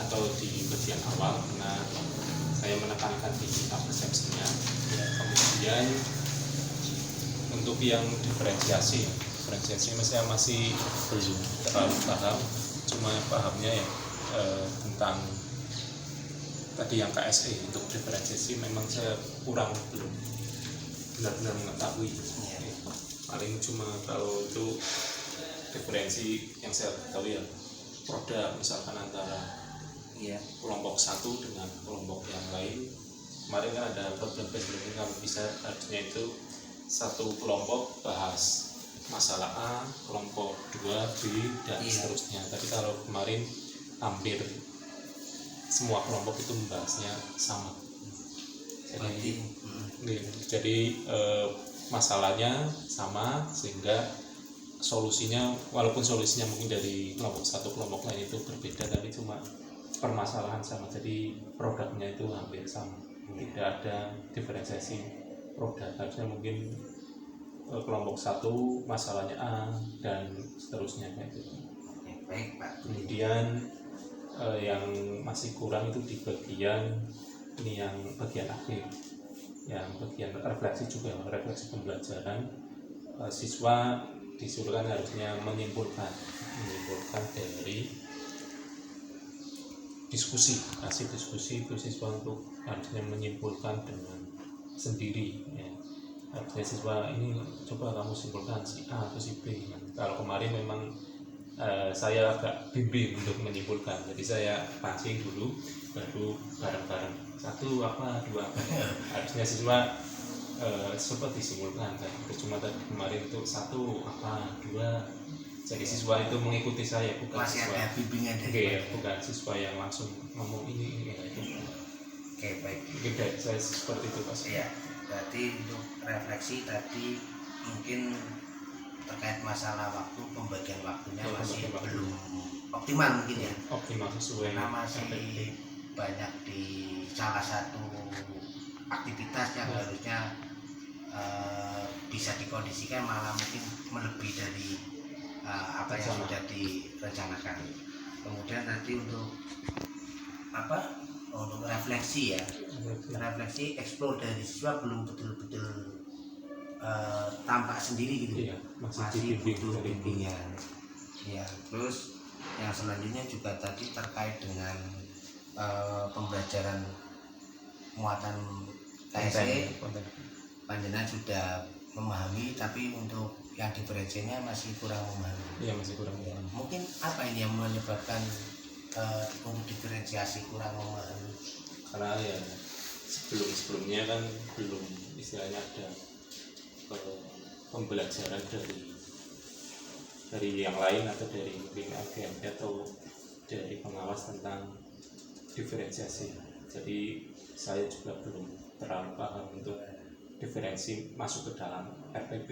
atau di bagian awal, karena saya menekankan di persepsinya. Kemudian untuk yang diferensiasi saya masih belum terlalu paham, cuma pahamnya ya tentang tadi yang KSE. Untuk diferensiasi memang saya belum benar-benar mengetahui. Paling cuma kalau itu diferensi yang saya tahu ya produk, misalkan antara kelompok satu dengan kelompok yang lain. Kemarin kan ada program ini, kalau bisa artinya itu satu kelompok bahas masalah A, kelompok 2 B, dan seterusnya. Tapi kalau kemarin hampir semua kelompok itu membahasnya sama. Jadi masalahnya sama, sehingga solusinya, walaupun solusinya mungkin dari kelompok satu kelompok lain itu berbeda, tapi cuma permasalahan sama, jadi produknya itu hampir sama. Tidak ada diferensiasi produk. Harusnya mungkin kelompok satu masalahnya A dan seterusnya kayak gitu. Baik Pak. Kemudian yang masih kurang itu di bagian ini, yang bagian akhir, yang bagian refleksi juga, refleksi pembelajaran. Siswa disuruhkan harusnya menyimpulkan dari diskusi, hasil diskusi itu siswa untuk harusnya menyimpulkan dengan sendiri ya. Artinya siswa ini coba kamu simpulkan si A atau si B. Kalau kemarin memang saya agak bimbang untuk menyimpulkan, jadi saya pancing dulu baru bareng-bareng satu apa dua apa. Harusnya siswa sempat disimpulkan kan, cuma tadi kemarin itu satu apa dua. Jadi siswa itu mengikuti saya, bukan Masih siswa ada bimbingan dari bukan siswa yang langsung ngomong ini itu. Oke, baik. Mungkin dari saya seperti itu Pak. Iya, berarti untuk refleksi tadi mungkin terkait masalah waktu, pembagian waktunya Ya, masih pembagian waktu. belum optimal mungkin ya, Optimal sesuai karena masih efektif. banyak di salah satu aktivitas yang harusnya bisa dikondisikan malah mungkin melebihi dari apa yang sudah direncanakan. Kemudian tadi untuk untuk refleksi ya, refleksi explore dari siswa belum betul-betul tampak sendiri gitu. Iya, masih masih dibimbing butuh dari bimbingan. Ya, terus yang selanjutnya juga tadi terkait dengan pembelajaran muatan KSE, konten. panjenengan sudah memahami, tapi untuk yang diferensinya masih kurang memahami. Iya, masih kurang. Ya, mungkin apa ini yang menyebabkan untuk diferensiasi kurang memahami? Karena ya sebelumnya kan belum istilahnya ada pembelajaran dari yang lain, atau dari mungkin AGMP atau dari pengawas tentang diferensiasi. Jadi saya juga belum terlalu paham untuk diferensi masuk ke dalam RPP.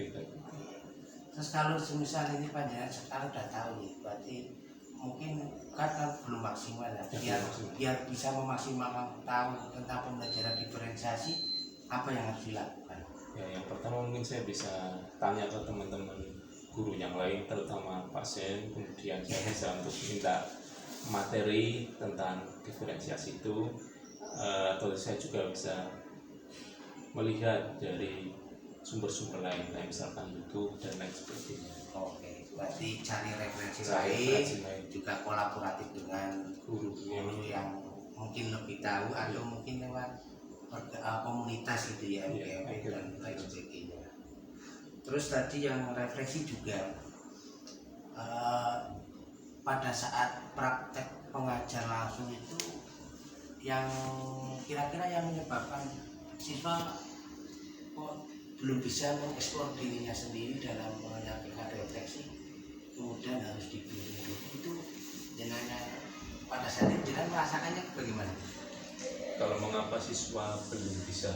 Terus kalau semisal ini panjenengan sekarang udah tahu nih, berarti mungkin kan belum maksimal ya. Biar bisa memaksimalkan tahu tentang pembelajaran diferensiasi, apa yang harus dilakukan? Ya, yang pertama mungkin saya bisa tanya ke teman-teman guru yang lain, terutama pasien. Kemudian saya bisa untuk minta materi tentang diferensiasi itu, atau saya juga bisa melihat dari sumber-sumber lain, kayak misalkan YouTube dan lain sebagainya. Oke, berarti cari referensi lain, juga kolaboratif dengan Guru yang mungkin lebih tahu, atau mungkin lewat komunitas gitu ya, MGMP dan lain sebagainya. Terus tadi yang refleksi juga pada saat praktek pengajar langsung itu, yang kira-kira yang menyebabkan siswa kok belum bisa mengeksplor dirinya sendiri dalam menyampaikan refleksi, kemudian harus dibimbing dulu, itu jenengan pada saat itu jenengan merasakannya bagaimana? Kalau mengapa siswa belum bisa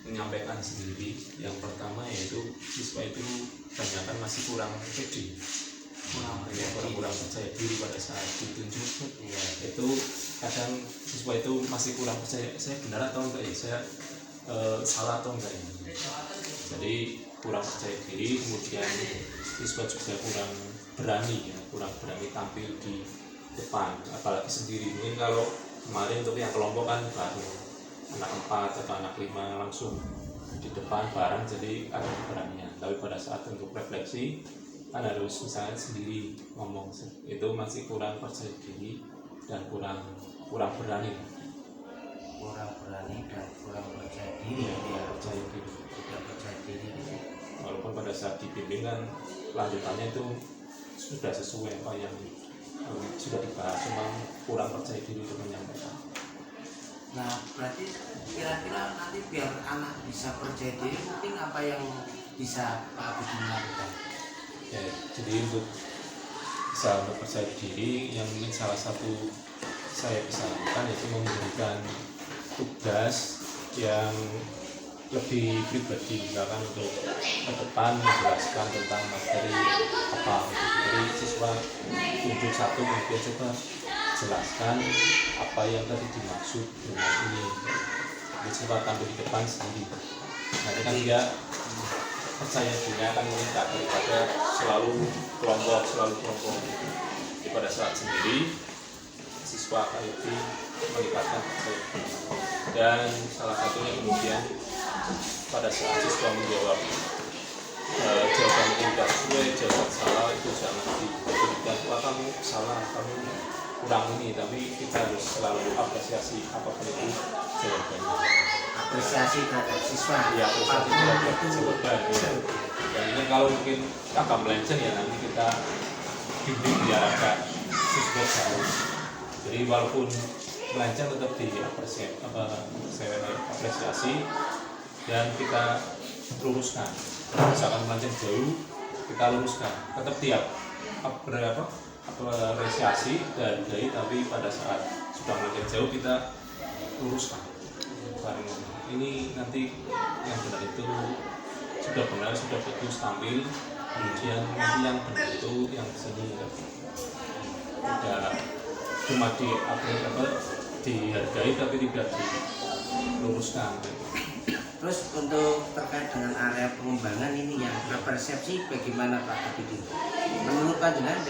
menyampaikan sendiri, yang pertama yaitu siswa itu kebanyakan masih kurang pede, kurang percaya diri pada saat ditunjuk. Ya, itu kadang siswa itu masih kurang percaya, saya benar atau enggak ya, saya salah atau enggak ya. Jadi kurang percaya diri, kemudian siswa juga kurang berani tampil di depan, apalagi sendiri. Mungkin kalau Kemarin untuk yang kelompok kan baru anak 4 atau anak 5 langsung di depan bareng, jadi ada keberanian. Tapi pada saat untuk refleksi kan harus misalnya sendiri ngomong, itu masih kurang percaya diri dan kurang berani. Kurang berani dan kurang percaya diri. Tidak percaya diri. Tidak percaya diri. Walaupun pada saat dibimbing kan lanjutannya itu sudah sesuai apa yang sudah dibahas, cuma kurang percaya diri untuk menyampaikan. Nah, berarti kira-kira nanti biar anak bisa percaya diri, mungkin apa yang bisa Pak Abidin lakukan? Ya, jadi untuk bisa percaya diri, yang mungkin salah satu saya bisa lakukan yaitu memberikan tugas yang lebih pribadi, misalkan untuk ke depan menjelaskan tentang materi apa. Jadi siswa tunjuk satu, kemudian coba jelaskan apa yang tadi dimaksud dengan ini. Jadi siswa tampil di depan sendiri. Nanti kan dia percaya diri akan meningkat daripada selalu kelompok. Jadi pada saat sendiri siswa akan lebih meningkatkan percaya diri. Dan salah satunya kemudian pada saat siswa menjawab jawaban tidak sesuai, jawaban salah, itu jangan diberikan wah kamu salah, kamu kurang ini, tapi kita harus selalu apresiasi apapun itu jawabannya. Apresiasi terhadap siswa. Iya, apresiasi terhadap jawaban. Dan ini kalau mungkin agak melenceng ya nanti kita bimbing biar agak siswa jauh. Jadi walaupun melenceng tetap apresiasi dan kita luruskan. Misalkan melenceng jauh, kita luruskan. Tetap tiap apresiasi dan dari, tapi pada saat sudah melenceng jauh kita luruskan. Ini nanti yang benar itu sudah benar, sudah bagus tampil, kemudian nanti yang benar itu yang sini tidak cuma dihargai tapi tidak diluruskan. Terus untuk terkait dengan area pengembangan ini yang persepsi bagaimana Pak Abidin? Menurut Panjenengan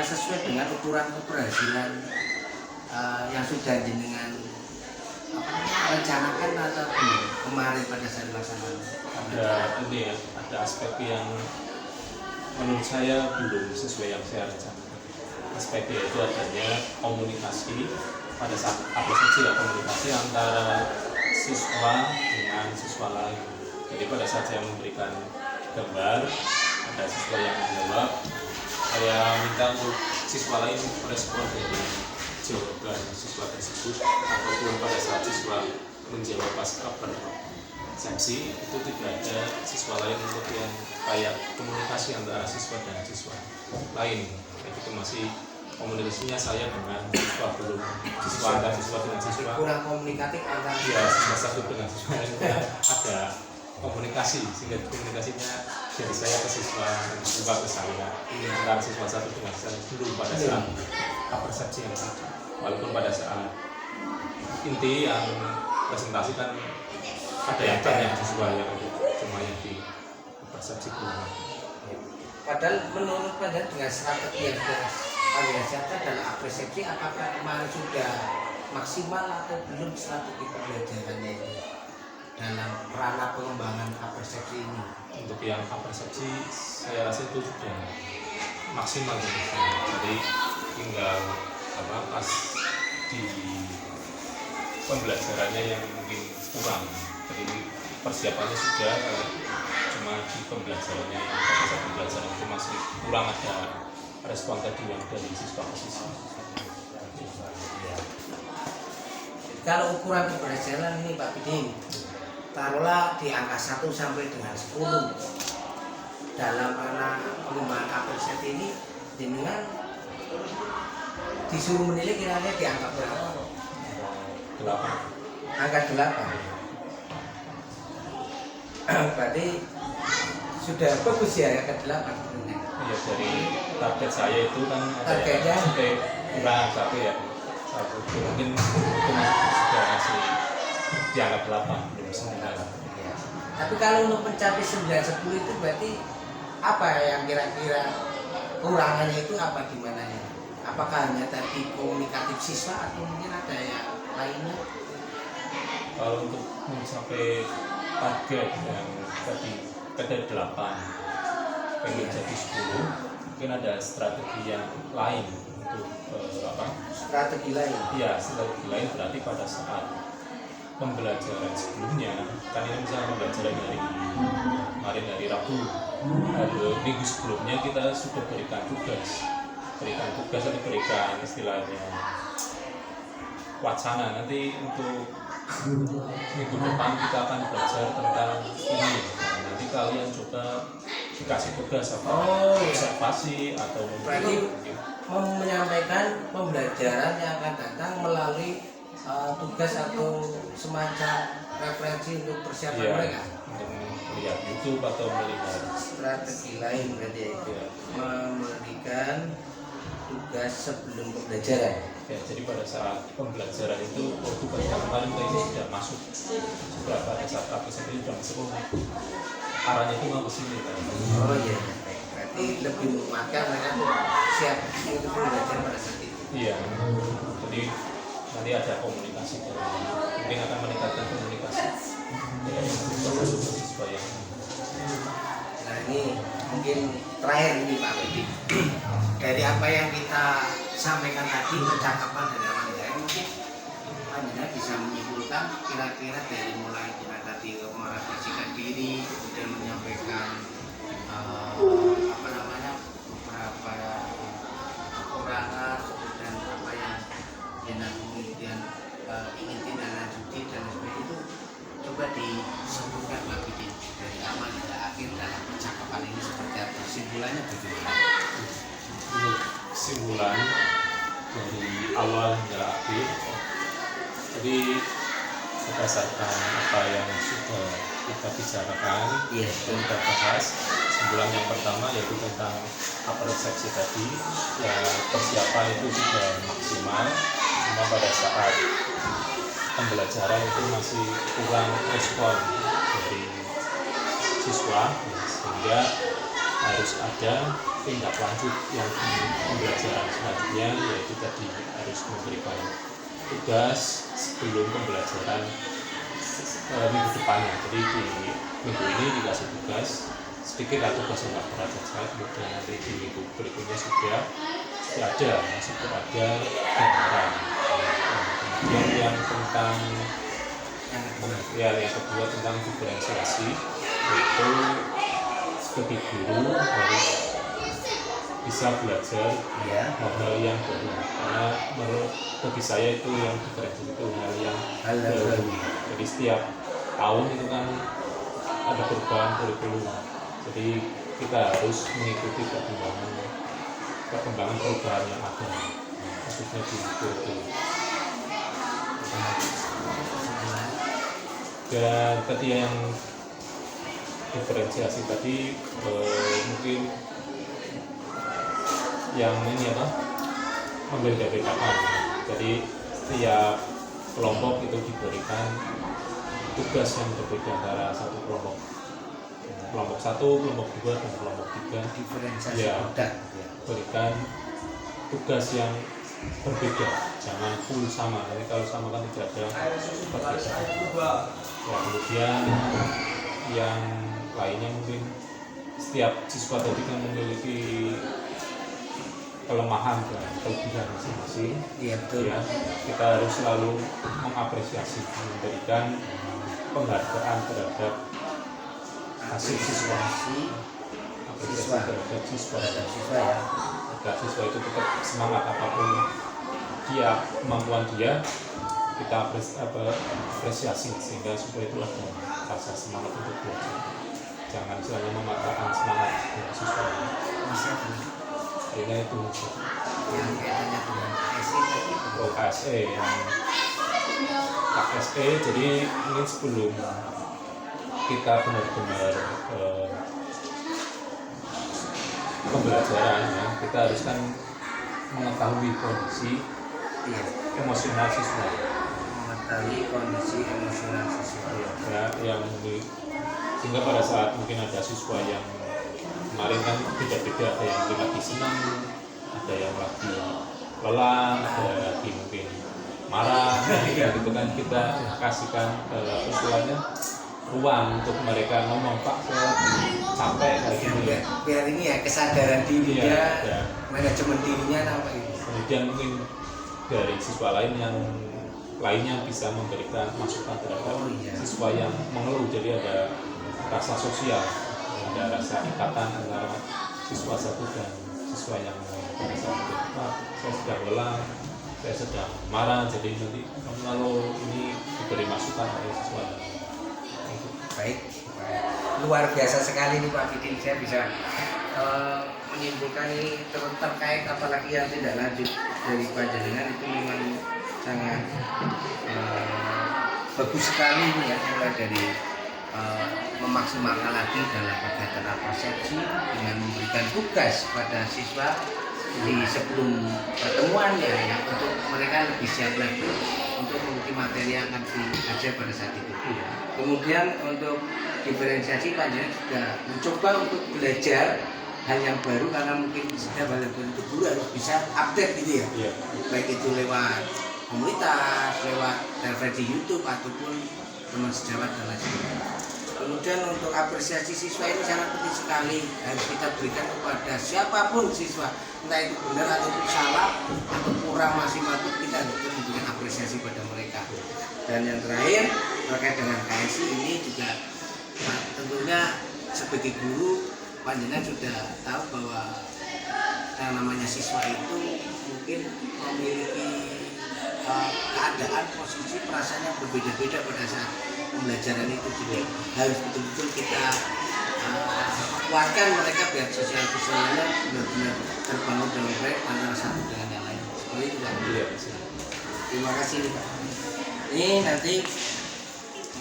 sesuai dengan ukuran keberhasilan yang sudah jenengan rencanakan atau kemarin pada saat pelaksanaan? Ada aspek yang menurut saya belum sesuai yang saya rencanakan. Aspeknya itu adanya komunikasi pada saat apresiasi, komunikasi antara siswa dengan siswa lain. Jadi pada saat saya memberikan gambar, ada siswa yang menjawab, saya minta untuk siswa lain merespon dari jawaban siswa tersebut, ataupun pada saat siswa menjawab pasca persepsi itu tidak ada siswa lain untuk yang kayak komunikasi antara siswa dan siswa lain. Itu masih komunikasinya saya dengan siswa, belum siswa antar siswa dengan siswa, kurang komunikatif antara siswa satu dengan siswa lain. Ada komunikasi sehingga komunikasinya dari saya ke siswa ke saya, antara siswa satu dengan siswa belum pada saat persepsi yang ada. Walaupun pada saat inti yang presentasi kan ada yang tanya siswa yang itu, cuma yang di persepsi belum. Padahal menurut Panjenengan dengan strategi yang sudah Panjenengan siapkan dalam persepsi, apakah kemarin sudah maksimal atau belum strategi pembelajarannya ini dalam ranah pengembangan persepsi ini? Untuk yang persepsi saya rasa itu sudah maksimal gitu. Jadi tinggal pas di pembelajarannya yang mungkin kurang. Jadi persiapannya sudah, cuma di pembelajarannya yang pada saat pembelajaran itu masih kurang ada respon tadi yang dari siswa ke siswa. Kalau ukuran keberhasilan ini Pak Abidin, taruhlah di angka 1 sampai dengan 10 dalam ranah pengembangan persepsi ini, dengan disuruh menilai kira-kira di angka berapa? 8. Angka 8. Berarti sudah bagus ya angka 8. Iya, dari target saya itu kan targetnya sampai kurang satu ya. Satu mungkin sudah masih di angka 8 belum 9. Tapi kalau untuk mencapai 9-10 itu berarti apa yang kira-kira kurangannya itu apa, gimana ya? Apakah hanya tadi komunikatif siswa atau mungkin ada yang lainnya? Kalau untuk mencapai target yang tadi ada 8 pengen jadi 10, mungkin ada strategi yang lain untuk Strategi lain. Iya, strategi lain berarti pada saat pembelajaran sebelumnya, kan ini misalnya pembelajaran dari kemarin dari Rabu, minggu sebelumnya kita sudah berikan tugas atau berikan istilahnya wacana. Nanti untuk minggu depan kita akan belajar tentang ini. Nah, nanti kalian coba dikasih tugas apa? Observasi atau Berarti menyampaikan pembelajaran yang akan datang melalui tugas atau semacam referensi untuk persiapan Iya, mereka. untuk melihat YouTube atau melihat Strategi lain berarti ya itu, ya. memberikan tugas sebelum pembelajaran. Ya, jadi pada saat pembelajaran itu tugas yang paling itu sudah masuk. Sudah pada saat aplikasi itu sudah masuk, arahnya itu mau ke sini kan. Oh iya, baik. Berarti lebih menguatkan mereka tuh siap untuk belajar pada saat itu. Iya. Jadi nanti ada komunikasi, mungkin akan meningkatkan komunikasi dari siswa yang. Nah ini mungkin terakhir ini Pak Bedi. Dari apa yang kita sampaikan tadi, percakapan dari Amanda, mungkin Anda bisa menyimpulkan kira-kira dari mulai kita tadi merefleksikan diri, kemudian menyampaikan beberapa kekurangan, kemudian apa yang kemudian ingin tindak lanjuti dan sebagainya itu coba disebutkan Pak Bedi dari awal hingga akhir dalam percakapan ini seperti apa, kesimpulannya bagaimana? Untuk kesimpulan dari awal hingga akhir, jadi berdasarkan apa yang sudah kita bicarakan, kita bahas. Kesimpulan yang pertama yaitu tentang apresiasi tadi, ya persiapan itu sudah maksimal, cuma pada saat pembelajaran itu masih kurang respon dari siswa, sehingga harus ada tindak lanjut yang di pembelajaran selanjutnya, yaitu tadi harus memberikan tugas sebelum pembelajaran minggu depannya. Jadi di minggu ini dikasih tugas sedikit atau tugas yang nggak berat saja, kemudian nanti di minggu berikutnya sudah ada gambaran. Kemudian yang tentang yang kedua tentang diferensiasi, yaitu sebagai guru harus bisa belajar hal-hal yang baru, karena menurut bagi saya itu yang diferensiasi itu hal yang baru. Jadi setiap tahun itu kan ada perubahan kurikulum, jadi kita harus mengikuti perkembangan perubahan yang ada, khususnya di kurikulum. Dan tadi yang diferensiasi tadi mungkin yang ini membeda-bedakan. Jadi setiap kelompok itu diberikan tugas yang berbeda antara satu kelompok 1, kelompok 2, dan kelompok 3. Diferensiasi berikan tugas yang berbeda, jangan full sama. Jadi kalau sama kan tidak ada perbedaan. Ya, kemudian yang lainnya mungkin setiap siswa tadi kan memiliki kelemahan dan kelebihan masing-masing. Iya betul. Ya, kita harus selalu mengapresiasi, memberikan penghargaan terhadap hasil siswa. Apresiasi terhadap siswa ya. Agar siswa itu tetap semangat apapun dia kemampuan dia, kita apresiasi sehingga siswa itu ada rasa semangat untuk belajar. Jangan selalu mematahkan semangat siswa. Masih ada Sehingga itu yang kaitannya dengan KSE tadi. KSE yang KSE, jadi ini sebelum kita benar-benar pembelajaran ya, kita harus kan mengetahui kondisi emosional siswa, Mengetahui kondisi emosional siswa. yang sehingga pada saat mungkin ada siswa yang kemarin kan beda-beda, ada yang lagi senang, ada yang lagi lelah, ada lagi mungkin marah, ya gitu kan, kita kasihkan istilahnya ruang untuk mereka ngomong, Pak saya capek kayak gitu ya. Biar ini ya kesadaran dirinya, Iya, ya. manajemen dirinya apa itu. Kemudian mungkin dari siswa lainnya bisa memberikan masukan terhadap siswa yang mengeluh, jadi ada rasa sosial, ada rasa ikatan antara siswa satu dan siswa yang pada saat itu, Pak saya sedang lelah, saya sedang marah, jadi nanti kalau ini diberi masukan oleh siswa. Baik, luar biasa sekali nih Pak Fidin, saya bisa menyimpulkan ini terkait apalagi yang tidak lanjut dari panjenengan itu memang sangat bagus sekali ini ya, mulai dari memaksimalkan lagi dalam kegiatan persepsi dengan memberikan tugas pada siswa di sebelum pertemuan ya, untuk mereka lebih siap lagi untuk mengikuti materi yang akan diajar pada saat itu. Kemudian untuk diferensiasi panjenengan juga mencoba untuk belajar hal yang baru, karena mungkin setiap hal yang baru itu guru harus bisa update gitu ya. Iya. Baik itu lewat komunitas, lewat referensi YouTube ataupun teman sejawat dan lain sebagainya. Kemudian untuk apresiasi siswa ini sangat penting sekali, harus kita berikan kepada siapapun siswa, entah itu benar atau salah atau kurang maksimal pun kita harus memberikan apresiasi pada mereka. Dan yang terakhir terkait dengan KSI ini juga, nah, tentunya sebagai guru panjenengan sudah tahu bahwa yang namanya siswa itu mungkin memiliki keadaan, posisi, perasaan yang berbeda-beda pada saat pembelajaran itu, jadi harus betul-betul kita kuatkan mereka biar sosialisasinya benar-benar terbangun dengan baik antara satu dengan yang lain. Seperti itu Pak. Terima kasih nih Pak. Ini nanti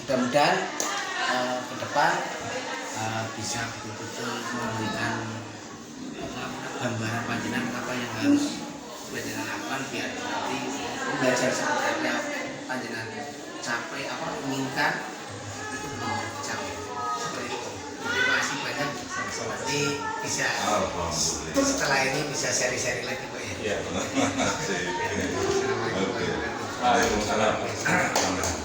mudah-mudahan ke depan bisa betul-betul memberikan gambaran panjenengan apa yang harus panjenengan lakukan biar nanti belajar seperti apa panjenengan capai, apa inginkan itu belum tercapai. Seperti itu. Terima kasih banyak. Nanti bisa setelah ini bisa seri-seri lagi Pak ya. Iya. Assalamualaikum warahmatullahi wabarakatuh. Waalaikumsalam.